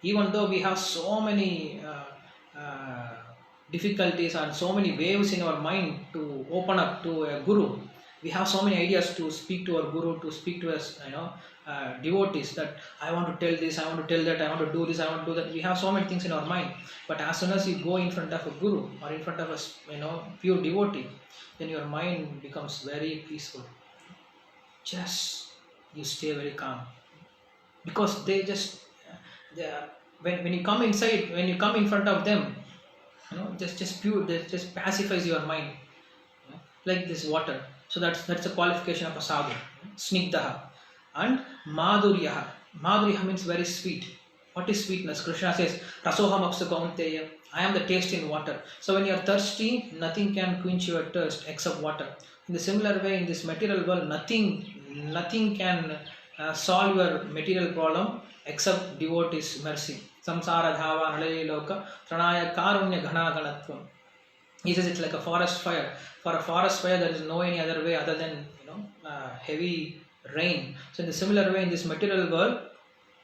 A: Even though we have so many difficulties and so many waves in our mind to open up to a guru, we have so many ideas to speak to our guru, to speak to us, devotees, that I want to tell this, I want to tell that, I want to do this, I want to do that. We have so many things in our mind, but as soon as you go in front of a guru or in front of a pure devotee, then your mind becomes very peaceful. Just you stay very calm, because they are, when you come inside, when you come in front of them, just pure, that just pacifies your mind, like this water. So that's a qualification of a sadhu. Snigdaha and madhuryaha. Madhuryaha means very sweet. What is sweetness? Krishna says, Rasoham apsa kaunteya. I am the taste in water. So when you are thirsty, nothing can quench your thirst except water. In the similar way, in this material world, nothing can solve your material problem except devotee's mercy. Samsara dhava nalali loka pranaya karunya ghana ganatvam. He says it's like a forest fire. For a forest fire, there is no any other way other than heavy rain. So in the similar way, in this material world,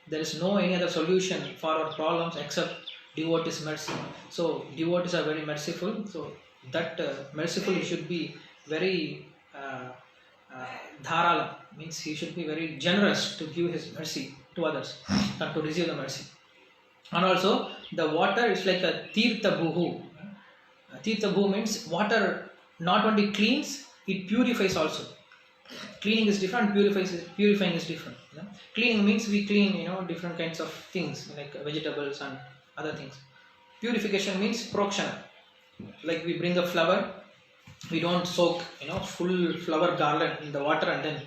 A: there is no any other solution for our problems except devotee's mercy. So devotees are very merciful. So that merciful, he should be very dharala, means he should be very generous to give his mercy to others and to receive the mercy. And also the water is like a tirtha bhuhu. Tirtha bhu means water not only cleans, it purifies also. Cleaning is different, purifying is different. Cleaning means we clean different kinds of things like vegetables and other things. Purification means prokshana. Like we bring a flower, we don't soak full flower garland in the water and then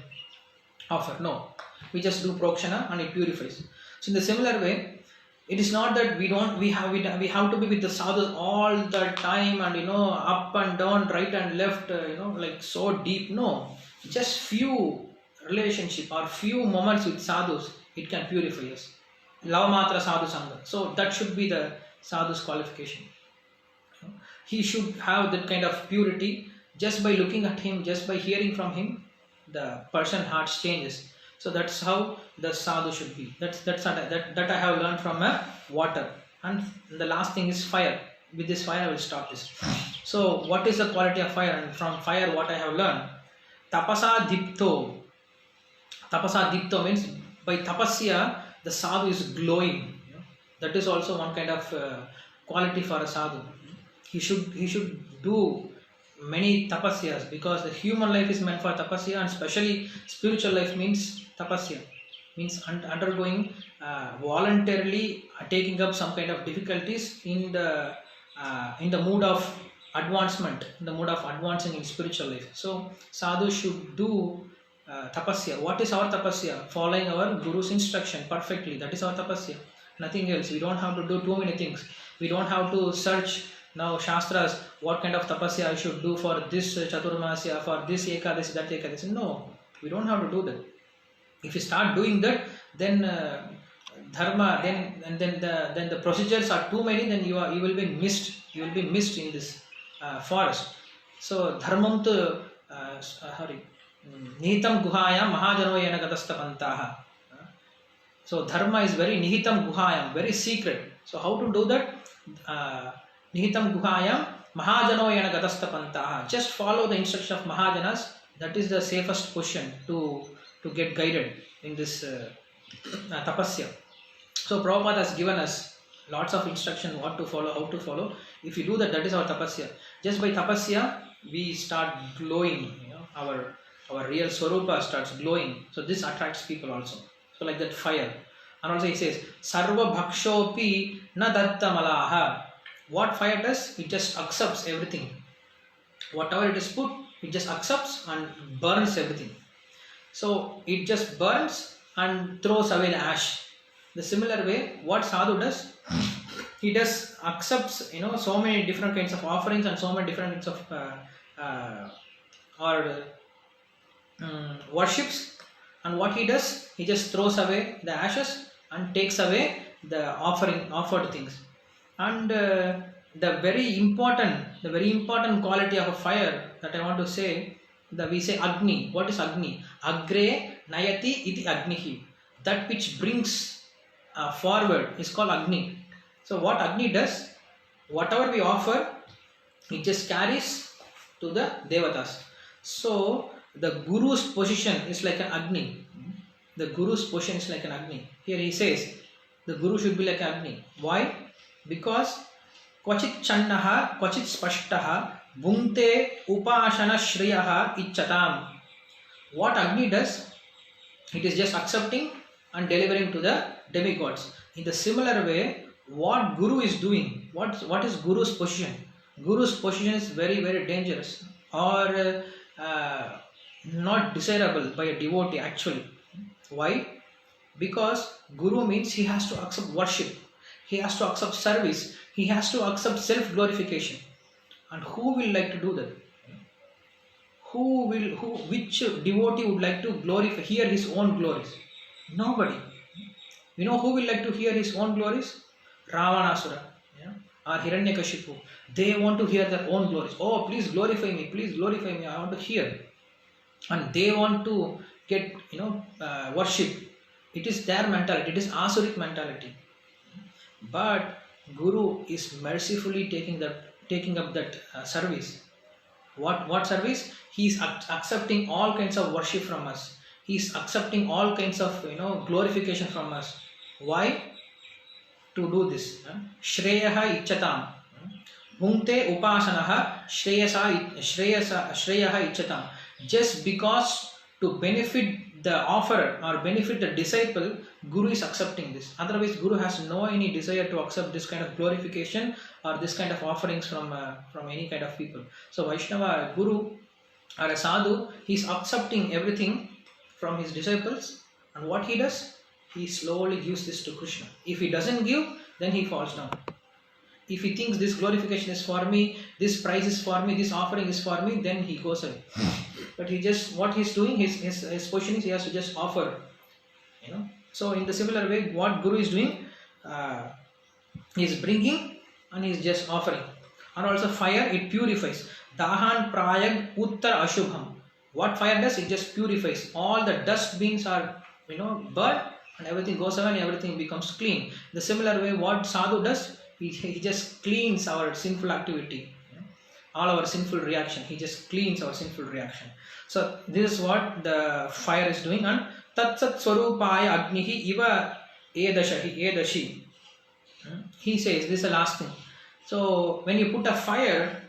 A: offer. No, we just do prokshana and it purifies. So in the similar way, it is not that we have to be with the sadhus all the time and up and down, right and left, like so deep. No, just few relationship or few moments with sadhus, it can purify us. Lavamatra sadhu sangha. So that should be the sadhu's qualification. He should have that kind of purity. Just by looking at him, just by hearing from him, the person's heart changes. So that's how the sadhu should be. That I have learned from water. And the last thing is fire. With this fire I will stop this. So what is the quality of fire? And from fire what I have learned? Tapasa dipto. Tapasa dipto means by tapasya the sadhu is glowing. That is also one kind of quality for a sadhu. He should do many tapasyas, because the human life is meant for tapasya, and especially spiritual life means tapasya, means undergoing voluntarily taking up some kind of difficulties in the mood of advancement, in the mood of advancing in spiritual life. So sadhu should do tapasya. What is our tapasya? Following our guru's instruction perfectly. That is our tapasya. Nothing else. We don't have to do too many things. We don't have to search now shastras, what kind of tapasya I should do for this chaturmasya, for this ekadasi, that ekadasi. No, we don't have to do that. If you start doing that, then dharma, then the procedures are too many. Then you will be missed. You will be missed in this forest. So dharmam tu nihitam guhayam mahajano yena gatastapantaha. So dharma is very nihitam guhayam, very secret. So how to do that? Nihitam guhayam mahajano yena gatastapantaha. Just follow the instruction of mahajanas. That is the safest position to get guided in this tapasya. So Prabhupada has given us lots of instruction what to follow, how to follow. If you do that, that is our tapasya. Just by tapasya, we start glowing. Our real swarupa starts glowing. So this attracts people also. So like that fire. And also he says, Sarva bhakshopi na datta malaha. What fire does? It just accepts everything. Whatever it is put, it just accepts and burns everything. So it just burns and throws away the ash. The similar way, what sadhu does? He just accepts, so many different kinds of offerings and so many different kinds of worships. And what he does? He just throws away the ashes and takes away the offered things. And the very important quality of a fire that I want to say, we say Agni. What is Agni? Agre Nayati iti Agnihi. That which brings forward is called Agni. So what Agni does, whatever we offer, it just carries to the Devatas. So the Guru's position is like an Agni. The Guru's position is like an Agni. Here he says the Guru should be like Agni. Why? Because Kvachit Channaha, Kvachit Spashtaha, Bhungte Upashana Shriyaha Ichatam. What Agni does, it is just accepting and delivering to the demigods. In the similar way, what Guru is doing, what is Guru's position? Guru's position is very, very dangerous or not desirable by a devotee actually. Why? Because Guru means he has to accept worship, he has to accept service, he has to accept self-glorification. And who will like to do that? Which devotee would like to glorify, hear his own glories? Nobody. You know who will like to hear his own glories? Ravanasura, yeah? Or Hiranyakashipu. They want to hear their own glories. Oh, please glorify me, I want to hear. And they want to get, worship. It is their mentality, it is Asuric mentality. But Guru is mercifully taking up that service. What service? He is accepting all kinds of worship from us. He is accepting all kinds of glorification from us. Why? To do this. Shreyaha Ichatam. Bhungte Upasanaha Shreyaha Ichatam. Just because to benefit the offerer or benefit the disciple, Guru is accepting this. Otherwise, Guru has no any desire to accept this kind of glorification or this kind of offerings from any kind of people. So Vaishnava Guru or a sadhu, he is accepting everything from his disciples, and what he does, he slowly gives this to Krishna. If he doesn't give, then he falls down. If he thinks this glorification is for me, this prize is for me, this offering is for me, then he goes away. But he just, what he's doing, his position is he has to just offer. So in the similar way, what Guru is doing, he is bringing and he is just offering. And also fire, it purifies. Dahan prayag uttar ashubham. What fire does, it just purifies. All the dust beings are, burned, and everything goes away and everything becomes clean. The similar way, what sadhu does, he just cleans our sinful activity, all our sinful reaction. He just cleans our sinful reaction. So this is what the fire is doing. And tatsat swarupaya agnihi iva edashi. He says, this is the last thing. So when you put a fire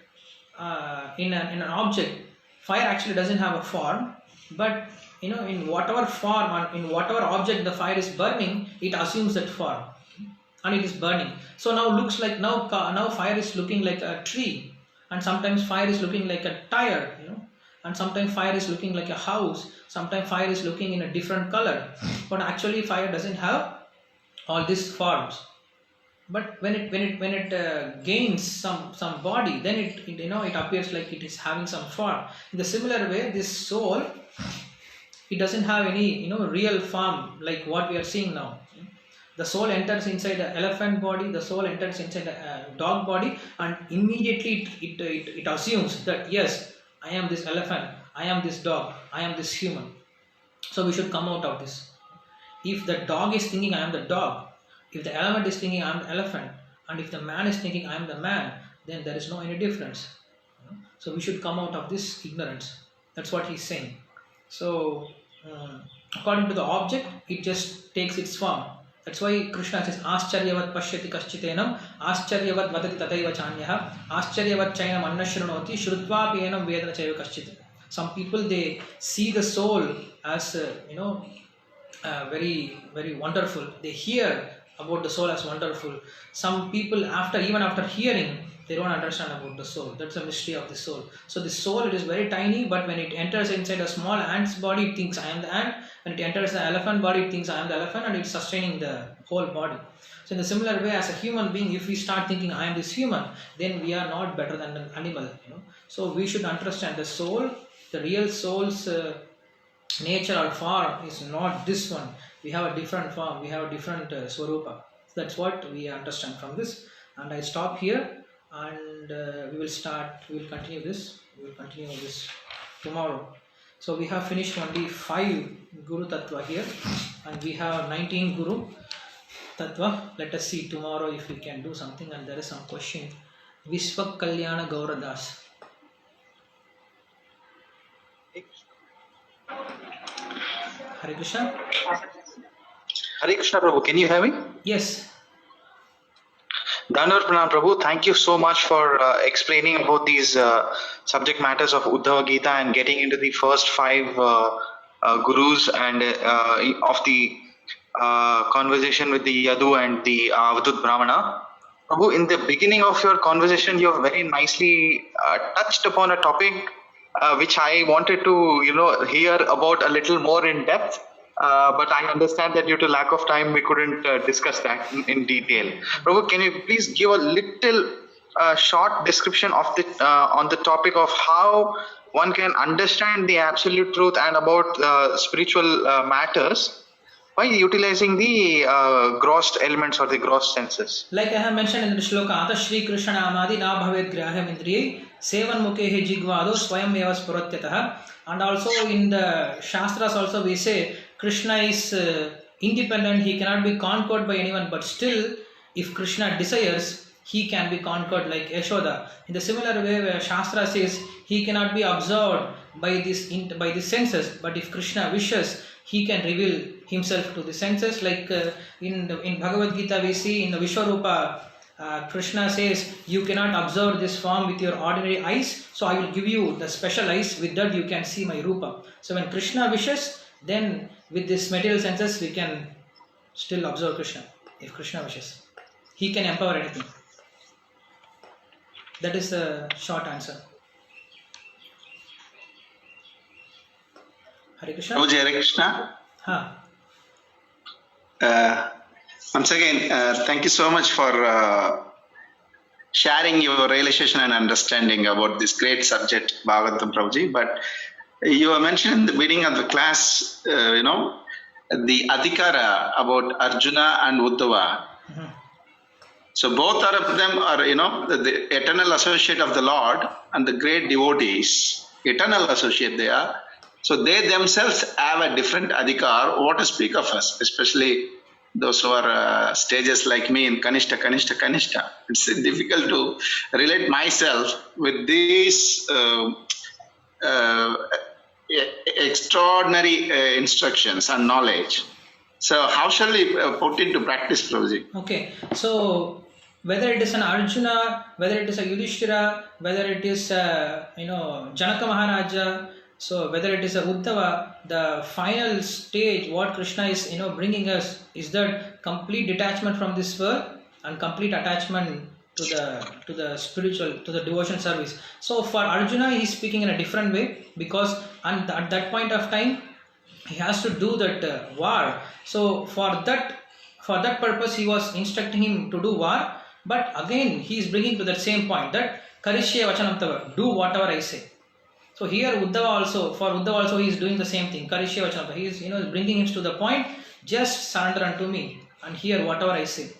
A: in an object, fire actually doesn't have a form, but in whatever form or in whatever object the fire is burning, it assumes that form and it is burning. So now looks like now fire is looking like a tree, and sometimes fire is looking like a tire, and sometimes fire is looking like a house, sometimes fire is looking in a different color, but actually fire doesn't have all these forms. But when it gains some body, then it appears like it is having some form. In the similar way, this soul, it doesn't have any real form like what we are seeing now. The soul enters inside the elephant body, the soul enters inside the dog body, and immediately it assumes that yes, I am this elephant, I am this dog, I am this human. So we should come out of this. If the dog is thinking I am the dog, if the elephant is thinking I am the elephant, and if the man is thinking I am the man, then there is no any difference. So we should come out of this ignorance. That's what he's saying. So according to the object, it just takes its form. That's why Krishna says, Ascharyavat pashyati kaschitenam, Ascharyavat vadati tataiva chanyaha, Ascharyavat chainam annashranoti, Shrutvapi enam vedana chaiva kaschit. Some people, they see the soul as, very, very wonderful. They hear about the soul as wonderful. Some people, even after hearing, they don't understand about the soul. That's the mystery of the soul. So the soul, it is very tiny, but when it enters inside a small ant's body, it thinks I am the ant. When it enters the elephant body, it thinks I am the elephant, and it's sustaining the whole body. So in the similar way, as a human being, if we start thinking I am this human, then we are not better than an animal. So we should understand the soul, the real soul's nature or form is not this one. We have a different form, we have a different swarupa. So that's what we understand from this. And I stop here, and we will continue this tomorrow. So we have finished only 5 Guru Tattva here, and we have 19 Guru Tattva. Let us see tomorrow if we can do something. And there is some question. Vishwa Kalyana Gauradas. Hare Krishna.
E: Hare Krishna Prabhu, can you hear me?
A: Yes.
E: Dandavat Pranam Prabhu, thank you so much for explaining about these subject matters of Uddhava Gita and getting into the first 5 gurus and of the conversation with the Yadu and the Avadut Brahmana. Prabhu, in the beginning of your conversation, you have very nicely touched upon a topic which I wanted to, hear about a little more in depth. But I understand that due to lack of time, we couldn't discuss that in detail. Prabhu, can you please give a little short description of the on the topic of how one can understand the absolute truth and about spiritual matters by utilizing the gross elements or the gross senses?
A: Like I have mentioned in the shloka, Ata Shri Krishna Amadi na bhavet grahyam indriye sevan mukhe jigvado swayam eva spuratyatah. And also in the Shastras also we say Krishna is independent, he cannot be conquered by anyone, but still if Krishna desires, he can be conquered like Yashoda. In the similar way where Shastra says he cannot be observed by the senses, but if Krishna wishes, he can reveal himself to the senses. Like in Bhagavad Gita we see in the Vishwarupa, Krishna says, you cannot observe this form with your ordinary eyes, so I will give you the special eyes, with that you can see my Rupa. So when Krishna wishes, then with this material senses we can still observe Krishna. If Krishna wishes, he can empower anything. That is the short answer. Hare Krishna.
F: Prabhuji, Hare Krishna. Once again, thank you so much for sharing your realization and understanding about this great subject, Bhagavatam, Prabhuji. But you mentioned in the beginning of the class, the adhikara about Arjuna and Uddhava.
A: Mm-hmm.
F: So both of them are, the eternal associate of the Lord and the great devotees, eternal associate they are. So they themselves have a different adhikar. What to speak of us, especially those who are stages like me in Kanishta. It's difficult to relate myself with these extraordinary instructions and knowledge. So how shall we put into practice, Prabhuji?
A: Okay, so whether it is an Arjuna, whether it is a Yudhishthira, whether it is Janaka Maharaja, so whether it is a Uddhava, the final stage what Krishna is bringing us is that complete detachment from this world and complete attachment to the spiritual, to the devotion service. So for Arjuna he is speaking in a different way, because at that point of time he has to do that war. So for that purpose he was instructing him to do war, but again he is bringing to that same point that Karishye Vachanam Tava, do whatever I say. So here for Uddhava also he is doing the same thing. Karishye Vachanam Tava. He is bringing him to the point, just surrender unto me and hear whatever I say.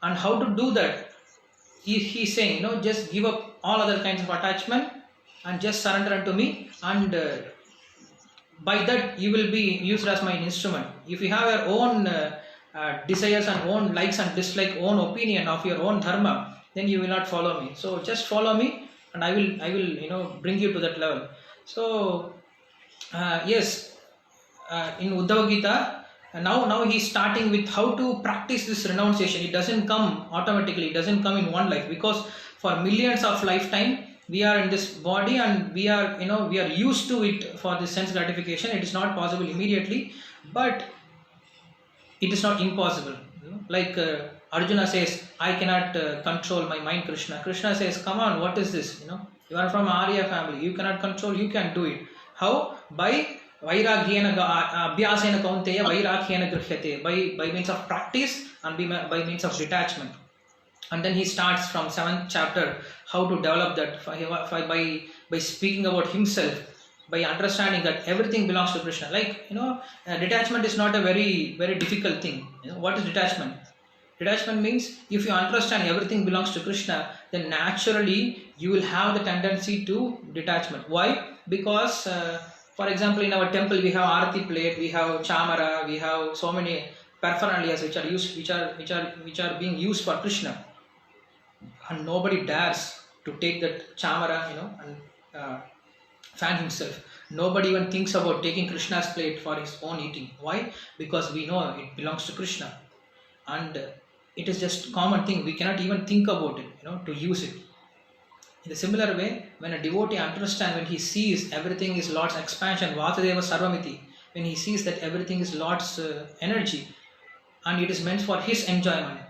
A: And how to do that? He is saying, just give up all other kinds of attachment and just surrender unto me, and by that you will be used as my instrument. If you have your own desires and own likes and dislikes, own opinion of your own dharma, then you will not follow me. So just follow me, and I will bring you to that level. So yes, in Uddhava Gita, now he is starting with how to practice this renunciation. It doesn't come automatically, it doesn't come in one life, because for millions of lifetime we are in this body and we are used to it for the sense gratification. It is not possible immediately, but it is not impossible. Like Arjuna says, I cannot control my mind, Krishna. Krishna says, come on, what is this? You are from Arya family, you cannot control, you can do it. How? By Vairagyena Abhyasena Kaunteya Vairagyena Grihyate, by means of practice and by means of detachment. And then he starts from 7th chapter how to develop that by speaking about himself, by understanding that everything belongs to Krishna. Like detachment is not a very very difficult thing. What is detachment? Detachment means if you understand everything belongs to Krishna, then naturally you will have the tendency to detachment. Why? Because for example, in our temple we have arati plate, we have chamara, we have so many paraphernalia which are used, which are being used for Krishna, and nobody dares to take that chamara, and fan himself. Nobody even thinks about taking Krishna's plate for his own eating. Why? Because we know it belongs to Krishna, and it is just common thing. We cannot even think about it, to use it. In a similar way, when a devotee understands, when he sees everything is Lord's expansion, Vasudeva Sarvamiti, when he sees that everything is Lord's energy and it is meant for his enjoyment,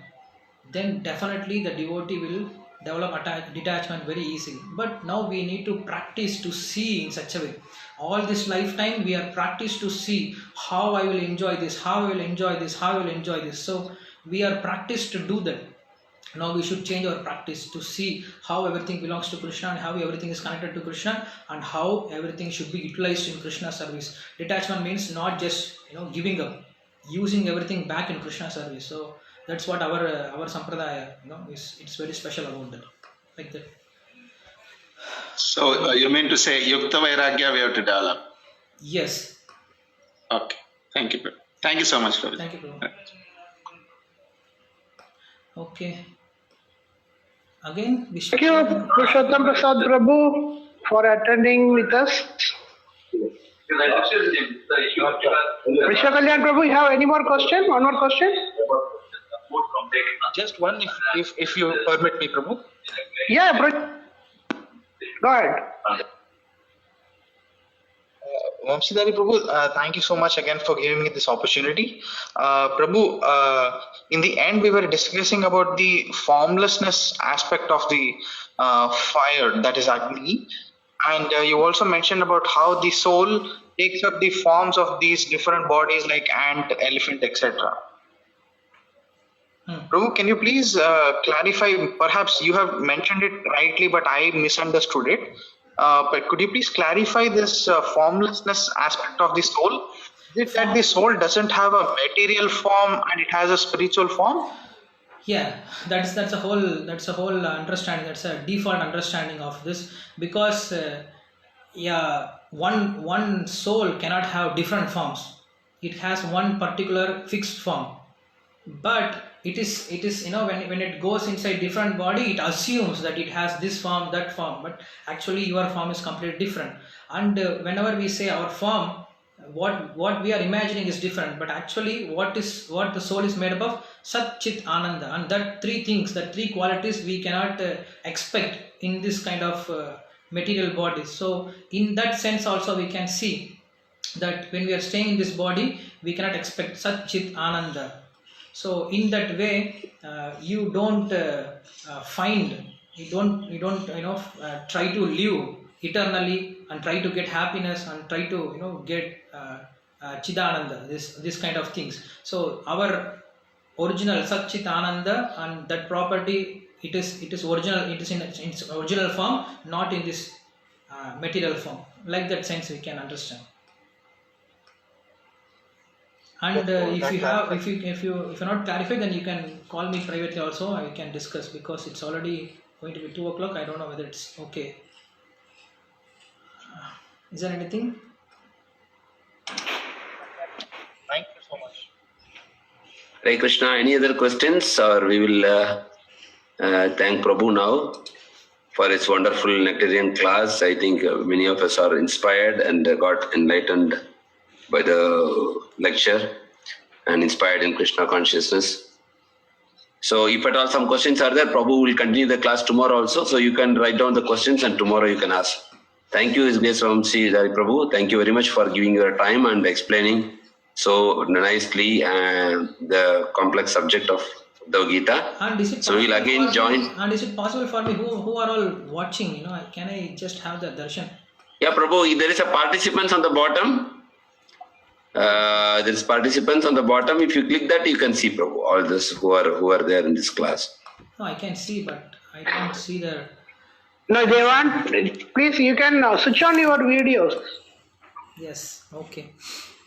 A: then definitely the devotee will develop detachment very easily. But now we need to practice to see in such a way. All this lifetime we are practiced to see how I will enjoy this, how I will enjoy this, how I will enjoy this. So we are practiced to do that. Now we should change our practice to see how everything belongs to Krishna and how everything is connected to Krishna and how everything should be utilized in Krishna service. Detachment means not just giving up, using everything back in Krishna service. So that's what our sampradaya is. It's very special about that, like that.
F: So you mean to say Yukta Vairagya we have to develop?
A: Yes.
F: Okay. Thank you. Thank you so much, Prabhu.
A: Thank you, Prabhu. Okay. Again,
D: Thank you, Purushottam Prasad Prabhu, for attending with us. Vishwa Kalyan Prabhu, you have any more question? One more question?
E: Just one, if you permit me, Prabhu.
D: Yeah, go ahead.
E: Vamsidhari Prabhu, thank you so much again for giving me this opportunity. Prabhu, in the end we were discussing about the formlessness aspect of the fire, that is Agni, and you also mentioned about how the soul takes up the forms of these different bodies like ant, elephant, etc. Prabhu, can you please clarify? Perhaps you have mentioned it rightly, but I misunderstood it. But could you please clarify this formlessness aspect of the soul? Is it that the soul doesn't have a material form and it has a spiritual form?
A: Yeah, that's a whole understanding. That's a default understanding of this, because one soul cannot have different forms. It has one particular fixed form, but it is when it goes inside different body, it assumes that it has this form, that form, but actually your form is completely different. And whenever we say our form, what we are imagining is different, but actually what the soul is made up of? Sat, Chit, Ananda. And that three things, that three qualities we cannot expect in this kind of material bodies. So in that sense also we can see that when we are staying in this body, we cannot expect Sat, Chit, Ananda. So in that way, you don't try to live eternally and try to get happiness and try to get Chidananda, this kind of things. So our original Sat, Chit, Ananda, and that property, it is original. It is in its original form, not in this material form. Like that sense we can understand. And if you're not clarified, then you can call me privately also. I can discuss, because it's already going to be 2 o'clock. I don't know whether it's okay. Is there anything?
E: Thank you so much.
C: Hare Krishna. Any other questions, or we will thank Prabhu now for his wonderful nectarian class. I think many of us are inspired and got enlightened by the lecture and inspired in Krishna consciousness. So if at all some questions are there, Prabhu will continue the class tomorrow also. So you can write down the questions and tomorrow you can ask. Thank you, His Grace Vamsidhari Prabhu. Thank you very much for giving your time and explaining so nicely the complex subject of the Gita.
A: And is it
C: So we'll again join.
A: And is it possible for me, who are all watching, can I just have the darshan?
C: Yeah, Prabhu, there is a participants on the bottom. There is participants on the bottom. If you click that, you can see, Prabhu, all this who are there in this class.
A: No, I can see, but I don't see the.
D: No, they want, please, you can switch on your videos.
A: Yes, okay.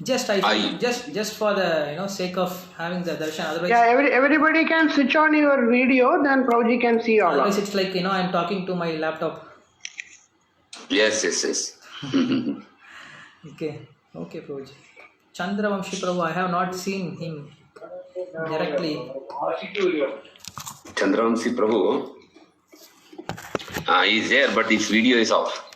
A: Just for the sake of having the darshan. Otherwise,
D: Yeah, everybody can switch on your video, then Prabhuji can see all of
A: otherwise
D: it.
A: it's like I'm talking to my laptop.
C: Yes.
A: Okay, Prabhuji. Chandravamshi Prabhu, I have not seen him directly.
C: Chandravamsi Prabhu, he is there, but his video is off.